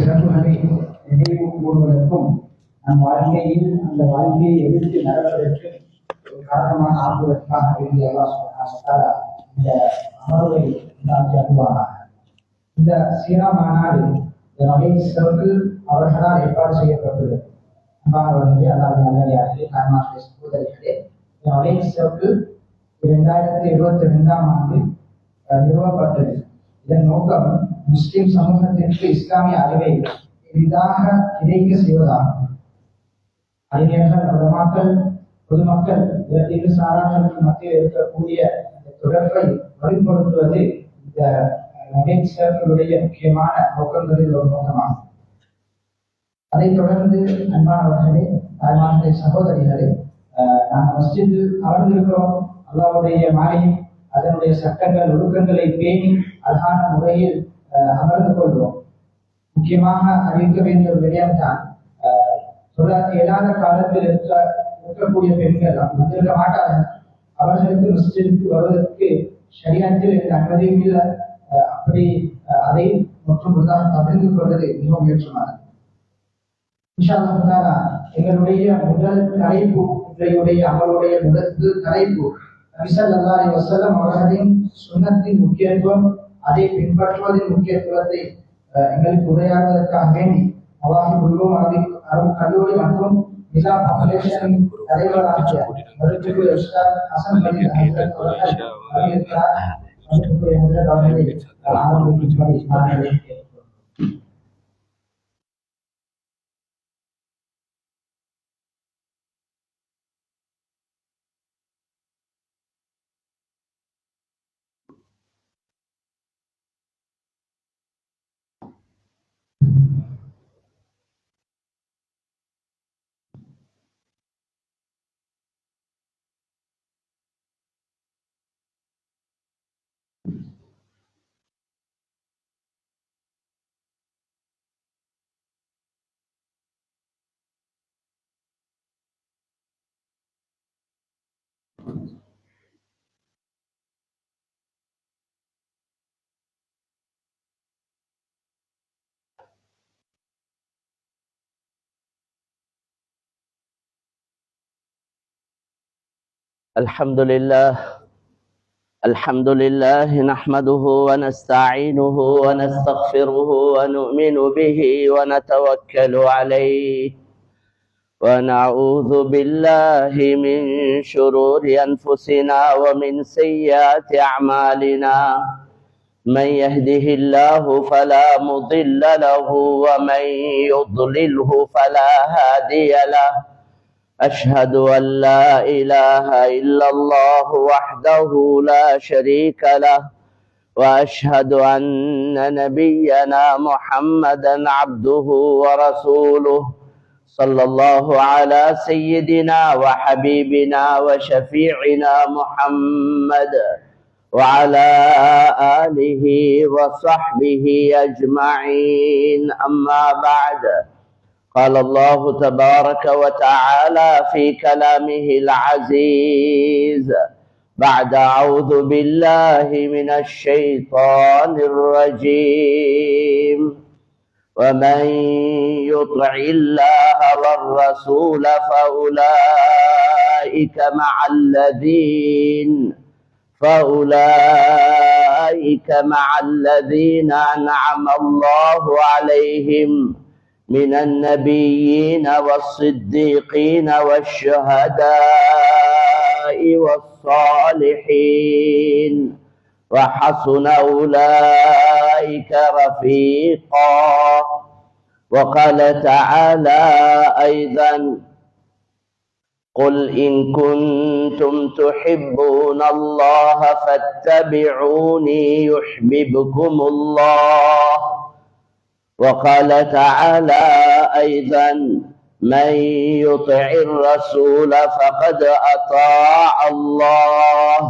சிறப்புகளை நினைவு கூறுவதற்கும் நம் வாழ்க்கையில் அந்த வாழ்க்கையை எதிர்த்து நடப்பதற்கு காரணமாக ஆக்குவதற்காக வேண்டிய இந்த அமர்வை உண்டாக்கி அனுபவமாக இந்த சீனா மாநாடு மலேசியாவுக்கு அவர்களால் ஏற்பாடு செய்யப்பட்டுள்ளது. அன்பானவர்களே, அல்லாஹ் நல்லடியார்களே, தாய்மார்களே, சகோதரிகளே, மலேசியாவுக்கு 2022ஆம் ஆண்டு நிறுவப்பட்டது. இதன் நோக்கம் முஸ்லிம் சமூகத்திற்கு இஸ்லாமிய அறிவை எளிதாக கிடைக்க செய்வதாகும். அறிஞர்கள், உலமாக்கள், பொதுமக்கள் இரு சாரார்களுக்கு மத்தியில் இருக்கக்கூடிய தொடர்பை வலுப்படுத்துவது இந்த மலேசியர்களுடைய முக்கியமான நோக்கங்களில் ஒரு நோக்கமாகும். அதைத் தொடர்ந்து அன்பானவர்களே, தாய்மார்களே, சகோதரிகளே, நாங்கள் மஸ்ஜிது அமர்ந்திருக்கிறோம். அல்லாஹ்வுடைய மாலையும் அதனுடைய சட்டங்கள் ஒழுக்கங்களை பேணி அழகான முறையில் அமர்ந்து கொள்வோம். முக்கியமாக அறிவிக்க வேண்டிய ஒரு விடயம்தான், இயலாத காலத்தில் இருக்கக்கூடிய பெண்கள் வந்திருக்க மாட்டார்கள். அவர்களுக்கு மஸ்ஜிதுக்கு வருவதற்கு ஷரியத்தில் எந்த அனுமதியும் இல்லை. அப்படி அதை மற்றும் தவிர்த்து கொள்வது மிகவும் முயற்சியானது. இன்ஷா அல்லாஹ் எங்களுடைய முதல் தலைப்பு, இன்றையுடைய அவருடைய முதல் தலைப்பு நபி ஸல்லல்லாஹு அலைஹி வஸல்லம் அவர்களின் சுன்னத்தின் முக்கியத்துவம், அதை பின்பற்றுவதின் முக்கியத்துவத்தை எங்களுக்கு உரையாடுவதற்காக வேண்டி மவாஹிபுல் உலூம் அரபு கல்லூரி மற்றும் நிலா ஃபவுண்டேஷன் தலைவராகிய மருத்துவர் உஸ்தாத் ஹசன் பலி ஹசரத் அவர்கள் இருக்கிறார். மருத்துவர் ஹசரத் அவர்களை ஆரம்பிக்கும்படி மாணவர்களை الحمد لله نحمده ونستعينه ونستغفره ونؤمن به ونتوكل عليه ونعوذ بالله من شرور أنفسنا ومن سيئات أعمالنا. من يهده الله فلا مضل له ومن يضلله فلا هادي له. أشهد أن لا إله إلا الله وحده لا شريك له، وأشهد أن نبينا محمدا عبده ورسوله، صلى الله على سيدنا وحبيبنا وشفيعنا محمد وعلى آله وصحبه أجمعين. أما بعد، قال الله تبارك وتعالى في كلامه العزيز بعد أعوذ بالله من الشيطان الرجيم: ومن يطع الله والرسول فأولئك مع الذين أنعم الله عليهم من النبيين والصديقين والشهداء والصالحين وحسن أولئك رفيقا. وقال تعالى أيضا: قل إن كنتم تحبون الله فاتبعوني يحببكم الله. وقال تعالى أيضا: من يطع الرسول فقد أطاع الله.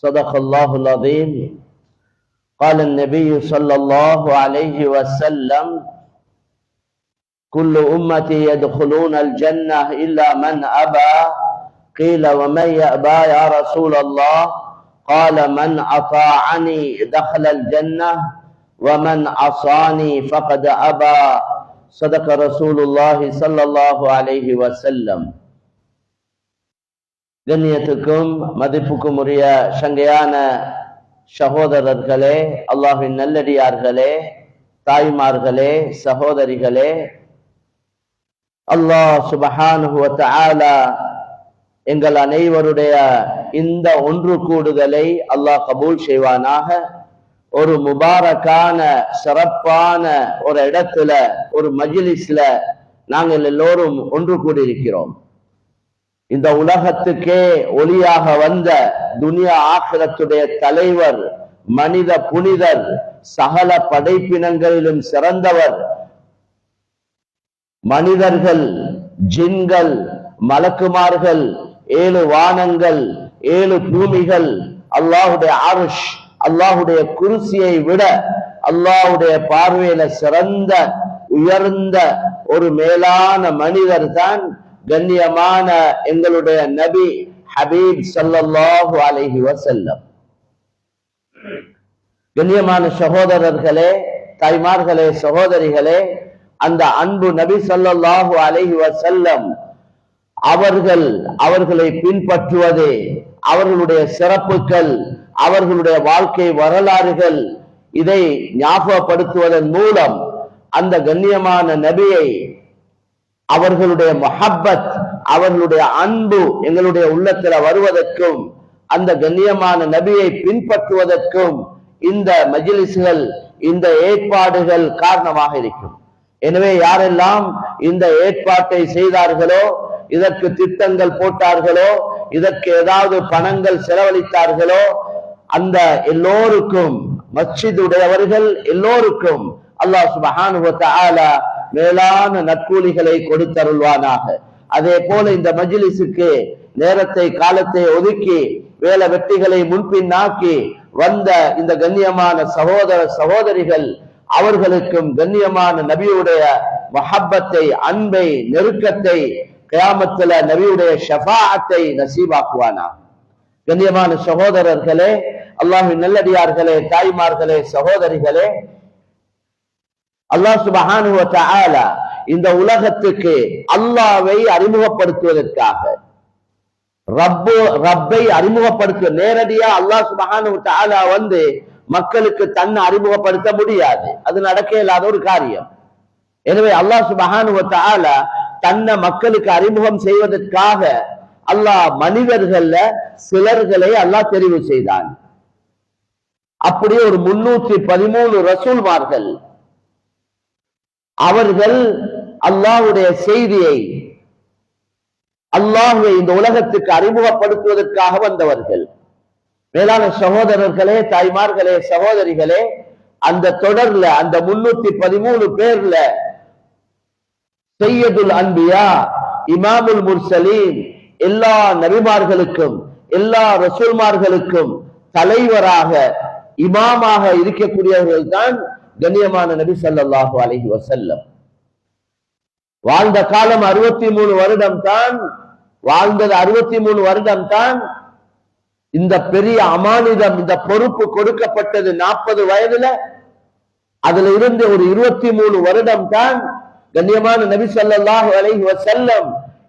صدق الله العظيم. قال النبي صلى الله عليه وسلم: كل أمتي يدخلون الجنة إلا من أبى. قيل: ومن يأبى يا رسول الله؟ قال: من أطاعني دخل الجنة ومن عصاني فقد أبى صدق رسول الله صلى الله عليه وسلم. கண்ணியத்துக்கும் மதிப்புக்கும் உரிய சங்கையான சகோதரர்களே, அல்லாஹ்வின் நல்லடியார்களே, தாய்மார்களே, சகோதரிகளே, அல்லாஹ் சுப்ஹானஹு வ தஆலா எங்கள் அனைவருடைய இந்த ஒன்று கூடுதலை அல்லாஹ் கபூல் செய்வானாக. ஒரு முபாரக்கான சிறப்பான ஒரு இடத்துல, ஒரு மஜ்லிஸ்ல நாங்கள் எல்லோரும் ஒன்று கூடியிருக்கிறோம். இந்த உலகத்துக்கே ஒளியாக வந்த துனியா ஆখিরাத்துடைய தலைவர், மனித புனிதர், சகல படைப்பினங்களிலும் சிறந்தவர், மனிதர்கள், ஜின்கள், மலக்குமார்கள், 7 வானங்கள், 7 பூமிகள், அல்லாஹுடைய அர்ஷ், அல்லாஹுடைய குர்சியை விட அல்லாஹுடைய பார்வையில சிறந்த உயர்ந்த ஒரு மேலான மனிதர் தான் கண்ணியமான எங்களுடைய நபி ஹபீப் ஸல்லல்லாஹு அலைஹி வஸல்லம். கண்ணியமான சகோதரர்களே, தாய்மார்களே, சகோதரிகளே, அந்த அன்பு நபி ஸல்லல்லாஹு அலைஹி வஸல்லம் அவர்களை பின்பற்றுவது, அவர்களுடைய சிறப்புகள், அவர்களுடைய வாழ்க்கை வரலாறுகள், இதை ஞாபகப்படுத்துவதன் மூலம் அந்த கண்ணியமான நபியை, அவர்களுடைய முஹப்பத், அவர்களுடைய அன்பு எங்களுடைய உள்ளத்துல வருவதற்கும், அந்த கண்ணியமான நபியை பின்பற்றுவதற்கும் இந்த மஜ்லிஸ்கள், இந்த ஏற்பாடுகள் காரணமாக இருக்கும். எனவே யாரெல்லாம் இந்த ஏற்பாட்டை செய்தார்களோ, இதற்கு திட்டங்கள் போட்டார்களோ, இதற்கு ஏதாவது பணங்கள் செலவழித்தார்களோ, அந்த எல்லோருக்கும், மஸ்ஜித் உடையவர்கள் எல்லோருக்கும் அல்லாஹ் சுப்ஹானஹு வ தஆலா மேலான நற்கூலிகளை கொடுத்தருள்வானாக. அதே போல இந்த மஜ்லிஸுக்கு நேரத்தை, காலத்தை ஒதுக்கி வேலை வெட்டிகளை முன்பின்னாக்கி வந்த இந்த கண்ணியமான சகோதர சகோதரிகள் அவர்களுக்கும் கண்ணியமான நபியுடைய முஹப்பத்தை, அன்பை, நெருக்கத்தை, கியாமத்துல நபியுடைய ஷஃபாஅத்தை நசீபாக்குவானா. கண்ணியமான சகோதரர்களே, அல்லாஹ்வின் நல்லடியார்களே, தாய்மார்களே, சகோதரிகளே, அல்லாஹ் சுப்ஹானஹு வ தஆலா இந்த உலகத்துக்கு அல்லாஹ்வை அறிமுகப்படுத்துவதற்காக, ரப்பை அறிமுகப்படுத்த, நேரடியா அல்லாஹ் சுப்ஹானஹு வ தஆலா வந்து மக்களுக்கு தன்னை அறிமுகப்படுத்த முடியாது, அது நடக்க இயலாத ஒரு காரியம். எனவே அல்லாஹ் சுப்ஹானஹு வ தஆலா தன்னை மக்களுக்கு அறிமுகம் செய்வதற்காக அல்லாஹ் மனிதர்கள்ல சிலர்களை அல்லாஹ் தெரிவு செய்தான். அப்படியே ஒரு 313 ரசூல்மார்கள், அவர்கள் அல்லாஹ்வுடைய செய்தியை, அல்லாஹ்வை இந்த உலகத்துக்கு அறிமுகப்படுத்துவதற்காக வந்தவர்கள். மேலான சகோதரர்களே, தாய்மார்களே, சகோதரிகளே, அந்த தொடர்ல அந்த 313 பேர்ல சையதுல் அன்பியா, இமாமுல் முர்சலீன், எல்லா நபிமார்களுக்கும் எல்லா ரசூல்மார்களுக்கும் தலைவராக, இமாமாக இருக்கக்கூடியவர்கள் தான் கண்ணியமான நபி ஸல்லல்லாஹு அலைஹி வஸல்லம். வாழ்ந்த காலம் 63 வருடம் தான், வாழ்ந்தது 63 வருடம் தான். இந்த பெரிய அமானிதம், இந்த பொறுப்பு கொடுக்கப்பட்டது 40 வயதுல. அதுல இருந்து ஒரு 23 வருடம் தான் கண்ணியமான நபி ஸல்லல்லாஹு அலைஹி வஸல்லம்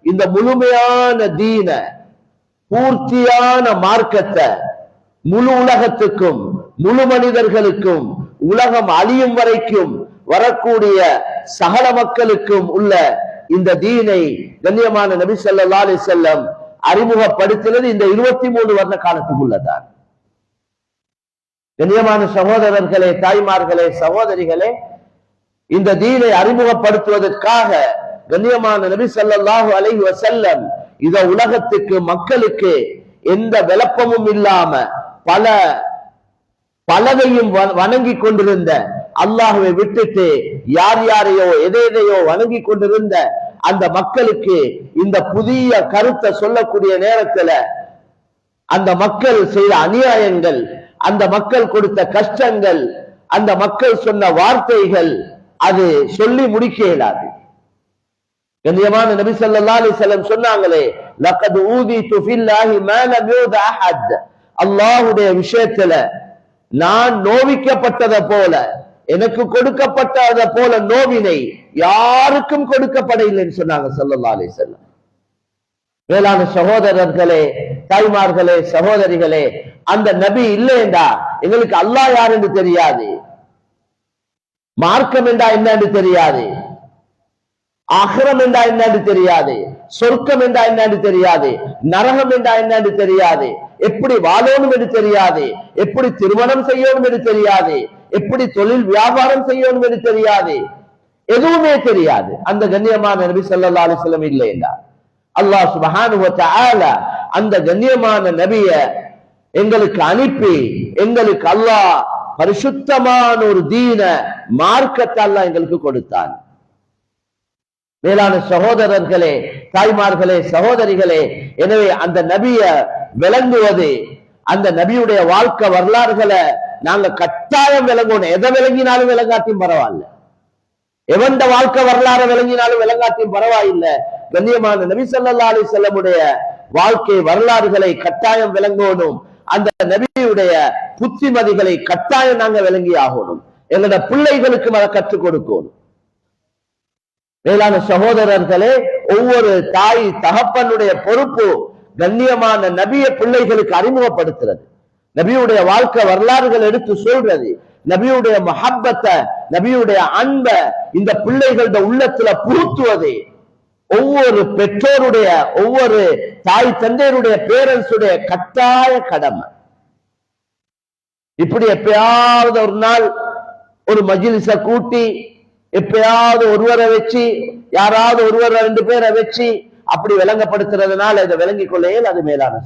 இந்த முழுமையான தீன, பூர்த்தியான மார்க்கத்தை முழு உலகத்துக்கும், முழு மனிதர்களுக்கும், உலகம் அழியும் வரைக்கும் வரக்கூடிய சகல மக்களுக்கும் உள்ள இந்த தீனை கண்ணியமான நபி ஸல்லல்லாஹு அலைஹி வஸல்லம் அறிமுகப்படுத்தினது இந்த 23 வருட காலத்துக்குள்ளதான். கண்ணியமான சகோதரர்களே, தாய்மார்களே, சகோதரிகளே, இந்த தீனை அறிமுகப்படுத்துவதற்காக கண்ணியமான நபி ஸல்லல்லாஹு அலைஹி வஸல்லம் இத உலகத்துக்கு, மக்களுக்கு எந்த விளப்பமும் இல்லாம பலதையும் வணங்கி கொண்டிருந்த, அல்லாஹ்வை விட்டுட்டு யார் யாரையோ எதையோ வணங்கி கொண்டிருந்த அந்த மக்களுக்கு இந்த புதிய கருத்தை சொல்லக்கூடிய நேரத்துல அந்த மக்கள் செய்த அநியாயங்கள், அந்த மக்கள் கொடுத்த கஷ்டங்கள், அந்த மக்கள் சொன்ன வார்த்தைகள், அது சொல்லி முடிக்க இயலாது. கண்ணியமான நபி ஸல்லல்லாஹு அலைஹி வஸல்லம் சொன்னாங்களே, லகத் ஊதிது ஃபில்லாஹி மா லம் யூத அஹத், அல்லாஹ்வுடைய விஷயத்துல நான் நோவிக்கப்பட்டதை போல எனக்கு கொடுக்கப்பட்டத போல நோவினை யாருக்கும் கொடுக்கப்படவில்லைன்னு சொன்னாங்க ஸல்லல்லாஹு அலைஹி வஸல்லம். வேளாண் சகோதரர்களே, தாய்மார்களே, சகோதரிகளே, அந்த நபி இல்லைண்டா எங்களுக்கு அல்லாஹ் யார் என்று தெரியாது, மார்க்கம் என்றா என்னன்னு தெரியாது, ஆகிரம் என்றா என்னன்னு தெரியாது, சொர்க்கம் என்றா என்னன்னு தெரியாது, நரகம் என்றா என்னன்னு தெரியாது, எப்படி வாழணும் என்று தெரியாது, எப்படி திருமணம் செய்யணும் என்று தெரியாது, எப்படி தொழில் வியாபாரம் செய்யணும் என்று தெரியாது, எதுவுமே தெரியாது. அந்த கண்ணியமான நபி ஸல்லல்லாஹு அலைஹி வஸல்லம் இல்லை என்றார். அல்லாஹ் சுப்ஹானஹு வ தஆலா அந்த கண்ணியமான நபிய எங்களுக்கு அனுப்பி எங்களுக்கு அல்லாஹ் பரிசுத்தமான ஒரு தீன மார்க்கத்தை அல்லாஹ் எங்களுக்கு கொடுத்தான். மேலான சகோதரர்களே, தாய்மார்களே, சகோதரிகளே, எனவே அந்த நபிய விளங்குவது, அந்த நபியுடைய வாழ்க்கை வரலாறுகளை நாங்க கட்டாயம் விளங்கணும். எதை விளங்கினாலும் விளங்காட்டியும் பரவாயில்ல, எவண்ட வாழ்க்கை வரலாறு விளங்கினாலும் விளங்காட்டியும் பரவாயில்லை. கண்ணியமான நபி ஸல்லல்லாஹு அலைஹி வஸல்லமுடைய வாழ்க்கை வரலாறுகளை கட்டாயம் விளங்கணும். அந்த நபியுடைய புத்திமதிகளை கட்டாயம் நாங்க விளங்கி ஆகணும். எங்களோட பிள்ளைகளுக்கும் அதை கற்றுக் கொடுக்கணும். மேலான சகோதரர்களே, ஒவ்வொரு தாய் தகப்பனுடைய பொறுப்பு கண்ணியமான நபிய பிள்ளைகளுக்கு அறிமுகப்படுத்துறது, நபியுடைய வாழ்க்கை வரலாறுகள் எடுத்து சொல்றது, நபியுடைய மஹப்பத்தை, நபியுடைய அன்பை இந்த பிள்ளைகளோட உள்ளத்துல புகுத்துவது ஒவ்வொரு பெற்றோருடைய, ஒவ்வொரு தாய் தந்தையருடைய, பேரண்ட்ஸுடைய கட்டாய கடமை. இப்படி எப்பயாவது ஒரு நாள் ஒரு மஜ்லிஸ கூட்டி எப்பயாவது ஒருவரை வச்சு, யாராவது ஒருவரை 2 பேரை வச்சு அப்படி விளங்கப்படுத்துறதுனால இதை விளங்கிக் கொள்ளையில் அது மேலான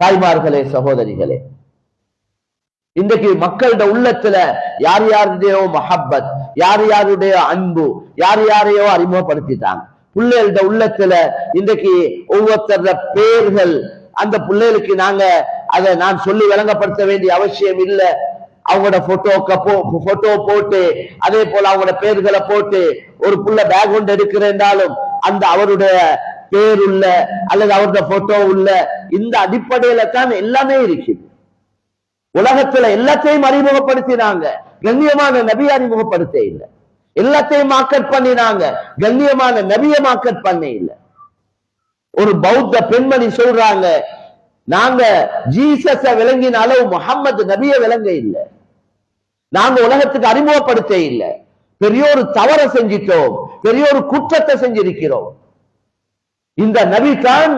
தாய்மார்களே, சகோதரிகளே, இன்றைக்கு மக்களோட உள்ளத்துல யார் யாருடையோ மஹப்பத், யார் யாருடைய அன்பு, யார் யாரையோ அறிமுகப்படுத்திட்டாங்க. பிள்ளைகளோட உள்ளத்துல இன்றைக்கு ஒவ்வொருத்தர பேர்கள், அந்த பிள்ளைகளுக்கு நாங்க அதை நான் சொல்லி விளங்கப்படுத்த வேண்டிய அவசியம் இல்லை. அவங்களோட போட்டோ போட்டு அதே போல அவங்களோட பேர்களை போட்டு ஒரு புள்ள பேக் ஒன்று எடுக்கிறேன்றாலும் அந்த அவருடைய பேர் உள்ள அல்லது அவருடைய போட்டோ உள்ள இந்த அடிப்படையில தான் எல்லாமே இருக்குது. உலகத்துல எல்லாத்தையும் அறிமுகப்படுத்தினாங்க, கண்ணியமான நபியை அறிமுகப்படுத்த இல்லை. எல்லாத்தையும் மார்க்கெட் பண்ணினாங்க, கண்ணியமான நபியை மார்க்கெட் பண்ண இல்லை. ஒரு பௌத்த பெண்மணி சொல்றாங்க, நாங்க ஜீசஸ விளங்கின அளவு முஹம்மது நபியை விளங்க இல்லை, நாங்க உலகத்துக்கு அறிமுகப்படுத்த இல்லை. பெரிய ஒரு தவறை செஞ்சிட்டோம், பெரிய ஒரு குற்றத்தை செஞ்சிருக்கிறோம். இந்த நபி தான்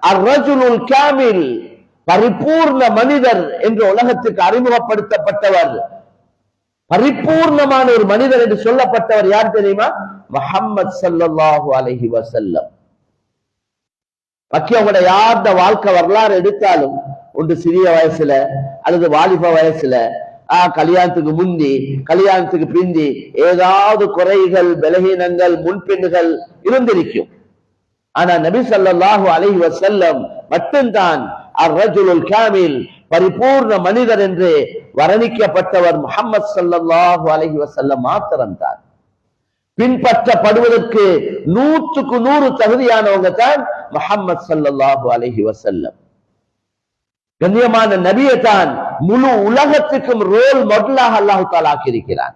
அர்-ரஜுலுல் காமில், பரிபூர்ண மனிதர் என்று உலகத்துக்கு அறிமுகப்படுத்தப்பட்டவர். பரிபூர்ணமான ஒரு மனிதர் என்று சொல்லப்பட்டவர் யார் தெரியுமா? முஹம்மது ஸல்லல்லாஹு அலைஹி வஸல்லம். அவங்களோட யார்த வாழ்க்கை வரலாறு எடுத்தாலும் ஒன்று சிறிய வயசுல அல்லது வாலிப வயசுல, கல்யாணத்துக்கு முந்தி கல்யாணத்துக்கு பிந்தி ஏதாவது குறைகள், பலகீனங்கள், முன்பின்கள் இருந்திருக்கும். ஆனா நபி ஸல்லல்லாஹு அலைஹி வஸல்லம் மட்டும்தான் அர்-ரஜுலுல் காமில், பரிபூர்ண மனிதர் என்று வர்ணிக்கப்பட்டவர் முஹம்மது ஸல்லல்லாஹு அலைஹி வஸல்லம் மாத்திரம்தான். பின்பற்றப்படுவதற்கு 100க்கு 100 தகுதியானவங்க தான் முஹம்மது ஸல்லல்லாஹு அலைஹி வஸல்லம். கண்ணியமான நபியை தான் முழு உலகத்துக்கும் ரோல் மாடலாக அல்லாஹ் தஆலா ஆக்கியிருக்கிறான்.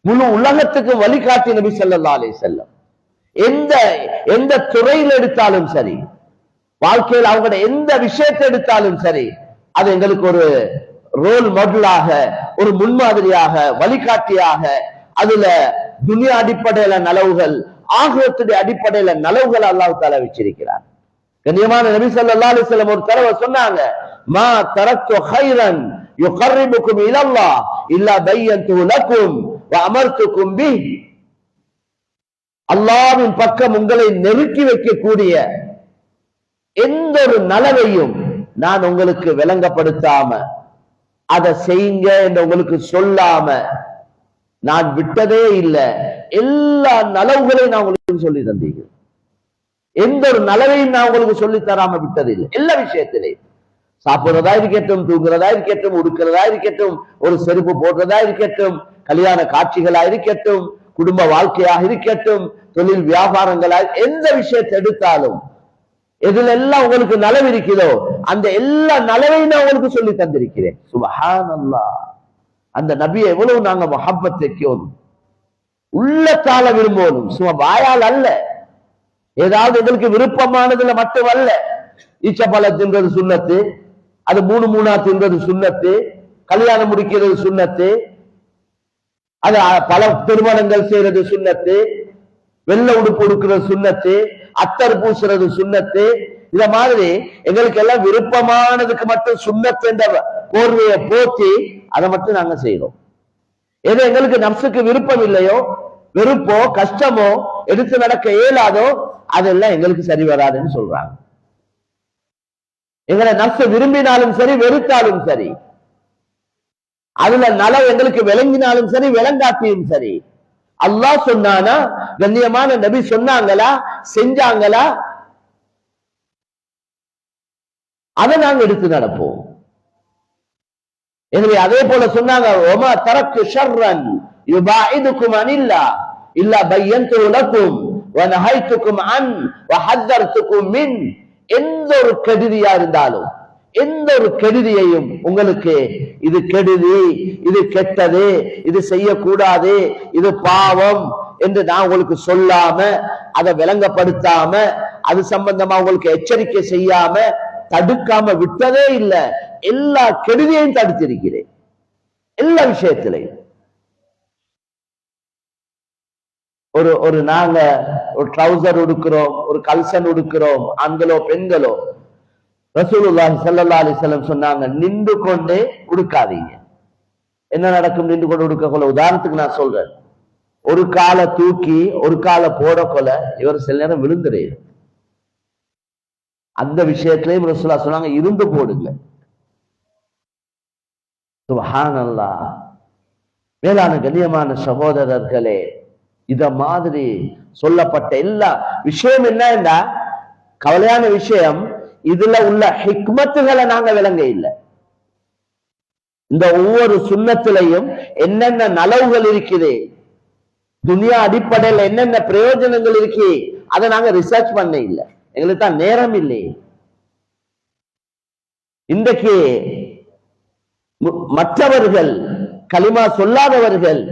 முழு உலகத்துக்கும் வழிகாட்டி நபி ஸல்லல்லாஹு அலைஹி வஸல்லம். எந்த துறையில் எடுத்தாலும் சரி, வாழ்க்கையில் அவங்களோட எந்த விஷயத்தை எடுத்தாலும் சரி, அது எங்களுக்கு ஒரு ரோல் மாடலாக, ஒரு முன்மாதிரியாக, வழிகாட்டியாக, அதுல துனியா அடிப்படையில நலவுகள், ஆகிரத்துடைய அடிப்படையில நலவுகள் அல்லாஹ் தஆலா வச்சிருக்கிறார். கண்ணியமான நபி ஸல்லல்லாஹு அலைஹி வஸல்லம் ஒரு தடவை சொன்னாங்க, மா தரக்து கைரன் யுகர்ரிபுக்கும் இலல்லாஹ் இல்லா பையன்து லக்கும் வ அமர்துக்கும் பிஹ். அல்லாஹ்வின் பக்கம் உங்களை நெருக்கி வைக்கக்கூடிய எந்த ஒரு நலவையும் நான் உங்களுக்கு விளங்கப்படுத்தாம, அதை செய்யுங்க என்று உங்களுக்கு சொல்லாம நான் விட்டதே இல்லை. எல்லா நலவுகளையும் நான் உங்களுக்கு சொல்லி தந்தீங்க. எந்த ஒரு நலவையும் நான் உங்களுக்கு சொல்லி தராம விட்டதில்லை. எல்லா விஷயத்திலையும், சாப்பிடுறதா இருக்கட்டும், தூங்குறதா இருக்கட்டும், உடுக்கிறதா இருக்கட்டும், ஒரு செருப்பு போடுறதா இருக்கட்டும், கல்யாண காட்சிகளா இருக்கட்டும், குடும்ப வாழ்க்கையாக இருக்கட்டும், தொழில் வியாபாரங்களா, எந்த விஷயத்தை எடுத்தாலும் எதுல எல்லாம் உங்களுக்கு நலவு இருக்கிறதோ அந்த எல்லா நலவையும் நான் உங்களுக்கு சொல்லி தந்திருக்கிறேன். சுப்ஹானல்லாஹ். அந்த நபியை எவ்வளவு நாங்க முஹப்பத் வைக்கணும், உள்ளத்தால விரும்பணும், சும்மா வாயால் அல்ல. ஏதாவது எங்களுக்கு விருப்பமானதுல மட்டுமல்ல. ஈச்சப்பழ தின்றது சுண்ணத்து, அது மூணா தின்றது சுண்ணத்து, கல்யாணம் முடிக்கிறது சுண்ணத்து, அது பல திருமணங்கள் செய்யறது சுண்ணத்து, வெள்ளை உடுப்பு உடுக்கிறது சுண்ணத்து, அத்தர் பூசுறது சுண்ணத்து. இத மாதிரி எங்களுக்கு எல்லாம் விருப்பமானதுக்கு மட்டும் சுண்ணத்து என்ற போர்வையை போத்தி அதை மட்டும் நாங்க செய்யறோம். எது எங்களுக்கு நப்சுக்கு விருப்பம் இல்லையோ, வெறுப்போ கஷ்டமோ எடுத்து நடக்க இயலாதோ அதெல்லாம் எங்களுக்கு சரி வராதுன்னு சொல்றாங்க. எங்களை நப்சு விரும்பினாலும் சரி வெறுத்தாலும் சரி, அதுல நலவு எங்களுக்கு விளங்கினாலும் சரி விளங்காட்டியும் சரி, அல்லாஹ் சொன்னானா, கண்ணியமான நபி சொன்னாங்களா, செஞ்சாங்களா, அதை நாங்க எடுத்து நடப்போம். எனவே அதே போல சொன்னாங்க, ஒமா தரக்கு ஷர்ரன் யுபாஇதுக்கும் அனில்லா இல்லா பையன்து லக்கும் வ நஹைதுக்கும் அன் வ ஹத்தர்துக்கும் மின். எந்த ஒரு கெடுதியா இருந்தாலும், எந்த ஒரு கெடுதியையும் உங்களுக்கு இது கெடுதி, இது கெட்டது, இது செய்யக்கூடாது, இது பாவம் என்று நான் உங்களுக்கு சொல்லாம, அதை விளங்கப்படுத்தாம, அது சம்பந்தமா உங்களுக்கு எச்சரிக்கை செய்யாம, தடுக்காம விட்டதே இல்லை. எல்லா கெடுதியையும் தடுத்திருக்கிறேன், எல்லா விஷயத்திலையும். ஒரு நாங்க ஒரு ட்ரௌசர் உடுக்கிறோம், ஒரு கல்சன் உடுக்கிறோம், ஆண்களோ பெண்களோ, ரசூலுல்லாஹி ஸல்லல்லாஹு அலைஹி வஸல்லம் சொன்னாங்க, நின்று கொண்டே உடுக்காதீங்க. என்ன நடக்கும் நின்று கொண்டு உடுக்க கொள்ள? உதாரணத்துக்கு நான் சொல்றேன், ஒரு காலை தூக்கி ஒரு காலை போட கொள்ள இவர் சில நேரம் விழுந்துடுறாரு. அந்த விஷயத்திலையும் ரசூலுல்லாஹ் சொன்னாங்க, இருந்து போடுங்க. சுப்ஹானல்லாஹ். மேலான கண்ணியமான சகோதரர்களே, இத மாதிரி சொல்லப்பட்ட எல்லா விஷயம் என்னன்னா, கவலையான விஷயம், இதுல உள்ள ஹிக்மத்துகளை நாங்க விளங்க இல்லை. இந்த ஒவ்வொரு சுண்ணத்திலையும் என்னென்ன நலவுகள் இருக்குது, துனியா அடிப்படையில் என்னென்ன பிரயோஜனங்கள் இருக்கு, அதை நாங்க ரிசர்ச் பண்ண இல்லை. எங்களுக்கு தான் நேரம் இல்லை. இன்றைக்கு மற்றவர்கள், களிமா சொல்லாதவர்கள்,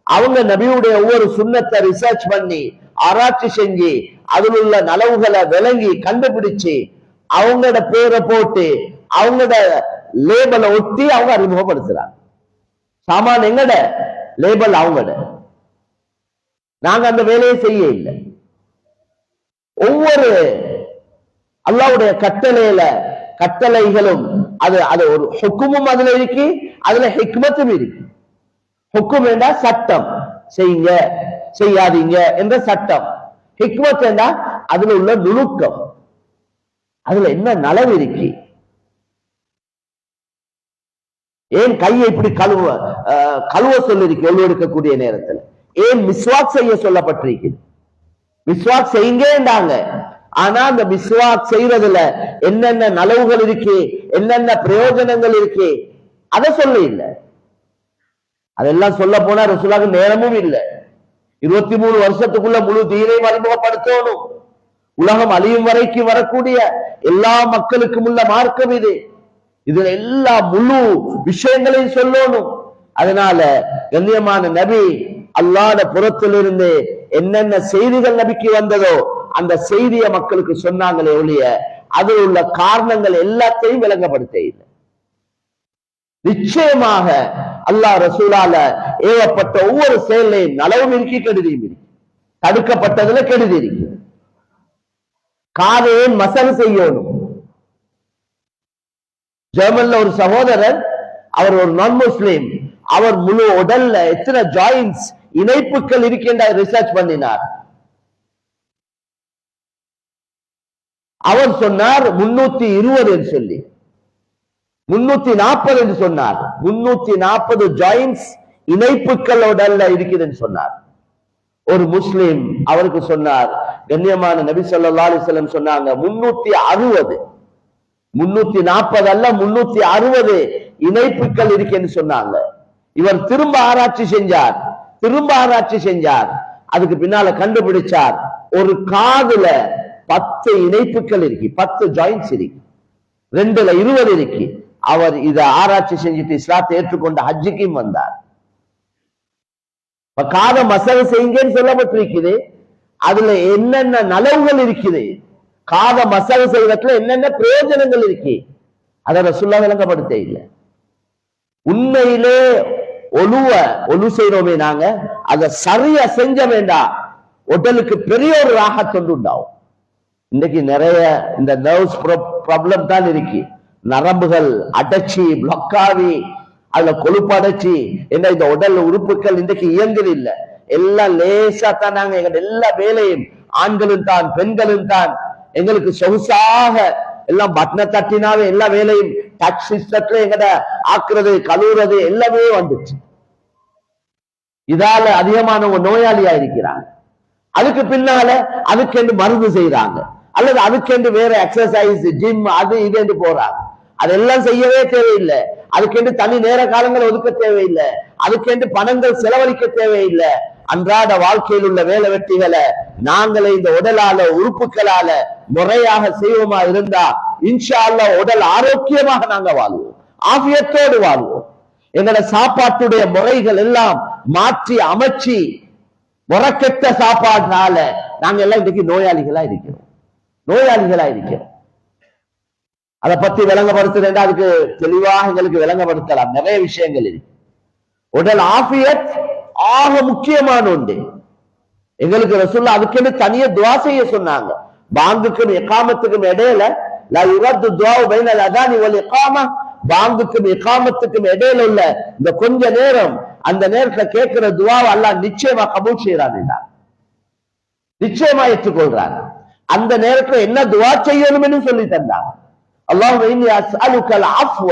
அவங்க நபியுடைய ஒவ்வொரு சுண்ணத்தை ரிசர்ச் பண்ணி ஆராய்ச்சி செஞ்சு அதில் உள்ள நலவுகளை விளங்கி கண்டுபிடிச்சு அவங்களோட பேரை போட்டு அவங்களோட லேபலை ஒட்டி அவங்க அறிமுகப்படுத்துறாங்க. சாமான் எங்கட, லேபல் அவங்கட. நாங்க அந்த வேலையை செய்ய இல்லை. ஒவ்வொரு அல்லாஹ்வுடைய கட்டளைகளும் அது ஒரு ஹுக்குமும் அதுல இருக்கு, அதுல ஹிக்மத்தும் இருக்கு. ஹுக்கும் என்றா சட்டம், செய்யுங்க செய்யாதீங்க என்ற சட்டம். ஹிக்மத் என்றா அதுல உள்ள நுணுக்கம், அதுல என்ன நலவு இருக்கு. ஏன் கையை இப்படி கழுவ சொல்லிருக்கு ஒழு எடுக்கக்கூடிய நேரத்தில்? ஏன் மிஸ்வாக் செய்ய சொல்லப்பட்டிருக்கு? மிஸ்வாக் செய்யுங்க. ஆனா அந்த மிஸ்வாக் செய்யறதுல என்னென்ன நலவுகள் இருக்கு, என்னென்ன பிரயோஜனங்கள் இருக்கு, அதை சொல்ல இல்லை. அதெல்லாம் சொல்ல போனா ரசூலுல்லாஹ்வுக்கு நேரமும் இல்லை. 23 வருஷத்துக்குள்ள முழு தீனையும் அறிமுகப்படுத்தணும். உலகம் அழியும் வரைக்கும் வரக்கூடிய எல்லா மக்களுக்கும் உள்ள மார்க்கம் இது. இதுல எல்லா முழு விஷயங்களையும் சொல்லணும். அதனால கண்ணியமான நபி அல்லாஹ்வுடைய புறத்திலிருந்து என்னென்ன செய்திகள் நபிக்கு வந்ததோ அந்த செய்தியை மக்களுக்கு சொன்னாங்களே ஒழிய அதில் உள்ள காரணங்கள் எல்லாத்தையும் விளங்கப்படுத்த இல்லை. நிச்சயமாக அல்லாஹ் ரசூலால ஏவப்பட்ட ஒவ்வொரு செயலையும் நலவும் இருக்கு, கெடுதியும் இருக்கு. தடுக்கப்பட்டதுல கெடுதி இருக்கு. காதையை மசல் செய்யணும். ஜெர்மன்ல ஒரு சகோதரர், அவர் ஒரு நான் முஸ்லிம், அவர் முழு உடல்ல எத்தனை ஜாயின்ஸ் இணைப்புகள் இருக்கின்ற ரிசர்ச் பண்ணினார். அவர் சொன்னார் 320 என்று சொல்லி, 340 என்று சொன்னார். 340 ஜாயின்ஸ் இணைப்புகள் உடல்ல இருக்குதுன்னு சொன்னார். ஒரு முஸ்லிம் அவருக்கு சொன்னார், கண்ணியமான நபி ஸல்லல்லாஹு அலைஹி வஸல்லம் சொன்னாங்க 360, 340 அல்ல 360 இணைப்புகள் இருக்குன்னு சொன்னாங்க. இவர் திரும்ப ஆராய்ச்சி செஞ்சார். அதுக்கு பின்னால கண்டுபிடிச்சார், ஒரு காதுல 10 இணைப்புகள் இருக்கு, 10 ஜாயின்ஸ் இருக்கு. 2ல 20 இருக்கு, அவர் இதை ஆராய்ச்சி செஞ்சுட்டு இஸ்லாத்தை ஏற்றுக்கொண்ட ஹஜ்ஜுக்கும் வந்தார். காத மசகு செய்யுங்கன்னு சொல்லப்பட்டிருக்குது. அதுல என்னென்ன நலவுகள் இருக்குது, காத மசகு செய்வதில் என்னென்ன பிரயோஜனங்கள் இருக்கு, அதை ரசூலுல்லாஹ் விளங்கப்படுத்த இல்லை. உண்மையிலே ஒழு செய்யறோமே நாங்க, அதை சரியா செஞ்ச வேண்டாம், உடலுக்கு பெரிய ஒரு ராகத்தொண்டு உண்டாகும். இன்னைக்கு நிறைய இந்த நர்வ்ஸ் ப்ராப்ளம் தான் இருக்கு. நரம்புகள் அடைச்சி பிளாக்காவி, அதுல கொழுப்பு அடைச்சி, என்ன இந்த உடல் உறுப்புகள் இன்றைக்கு இயங்குது இல்லை. எல்லாம் லேசா தான் நாங்க எங்க எல்லா வேலையும், ஆண்களும் தான் பெண்களும் தான், எங்களுக்கு சொகுசாக எல்லாம் பட்டனை தட்டினாவே எல்லா வேலையும் டச் சிஸ்டத்துல எங்கட ஆக்குறது கழுவுறது எல்லாமே வந்துச்சு. இதால அதிகமானவங்க நோயாளியா இருக்கிறாங்க. அதுக்கு பின்னால அதுக்கென்று மருந்து செய்யறாங்க, அல்லது அதுக்கென்று வேற எக்ஸசைஸ் ஜிம் அது இது என்று போறாங்க. அதெல்லாம் செய்யவே தேவையில்லை. அதுக்கென்று தனி நேர காலங்கள் ஒதுக்க தேவையில்லை. அதுக்கென்று பணங்கள் செலவழிக்க தேவையில்லை. அன்றாட வாழ்க்கையில் உள்ள வேலை வெட்டிகளை நாங்களே இந்த உடலால உறுப்புகளால முறையாக செய்வோமா இருந்தா இன்ஷா அல்லாஹ் உடல் ஆரோக்கியமாக நாங்க வாழ்வோம், ஆபியத்தோடு வாழ்வோம். எங்களோட சாப்பாட்டுடைய முறைகள் எல்லாம் மாற்றி அமைச்சு முறைக்கெட்ட சாப்பாடுனால நாங்க எல்லாம் இன்றைக்கு நோயாளிகளா இருக்கிறோம். அதை பத்தி விளங்கப்படுத்துறேன், அதுக்கு தெளிவாக எங்களுக்கு விளங்கப்படுத்தலாம். நிறைய விஷயங்கள் இருக்கு. உடல் ஆபியத் ஆக முக்கியமான ஒன்று. எங்களுக்கு ரசூலுல்லாஹ் அதுக்கென்று தனியா துஆ செய்ய சொன்னாங்க. பாங்குக்கும் இகாமத்துக்கும் இடையில லா யுரத்து துஆ பைனல் அதானி வல் இகாமா, பாங்குக்கும் இகாமத்துக்கும் இடையில உள்ள இந்த கொஞ்ச நேரம், அந்த நேரத்துல கேட்கிற துஆவை அல்லாஹ் நிச்சயமா கபூல் செய்யறான், நிச்சயமா ஏற்றுக்கொள்றான். அந்த நேரத்துல என்ன துஆ செய்யணும்னு சொல்லி தந்தாங்க. அல்லாஹும்ம இன்னி அஸ்அலுக்கல் அஃப்வ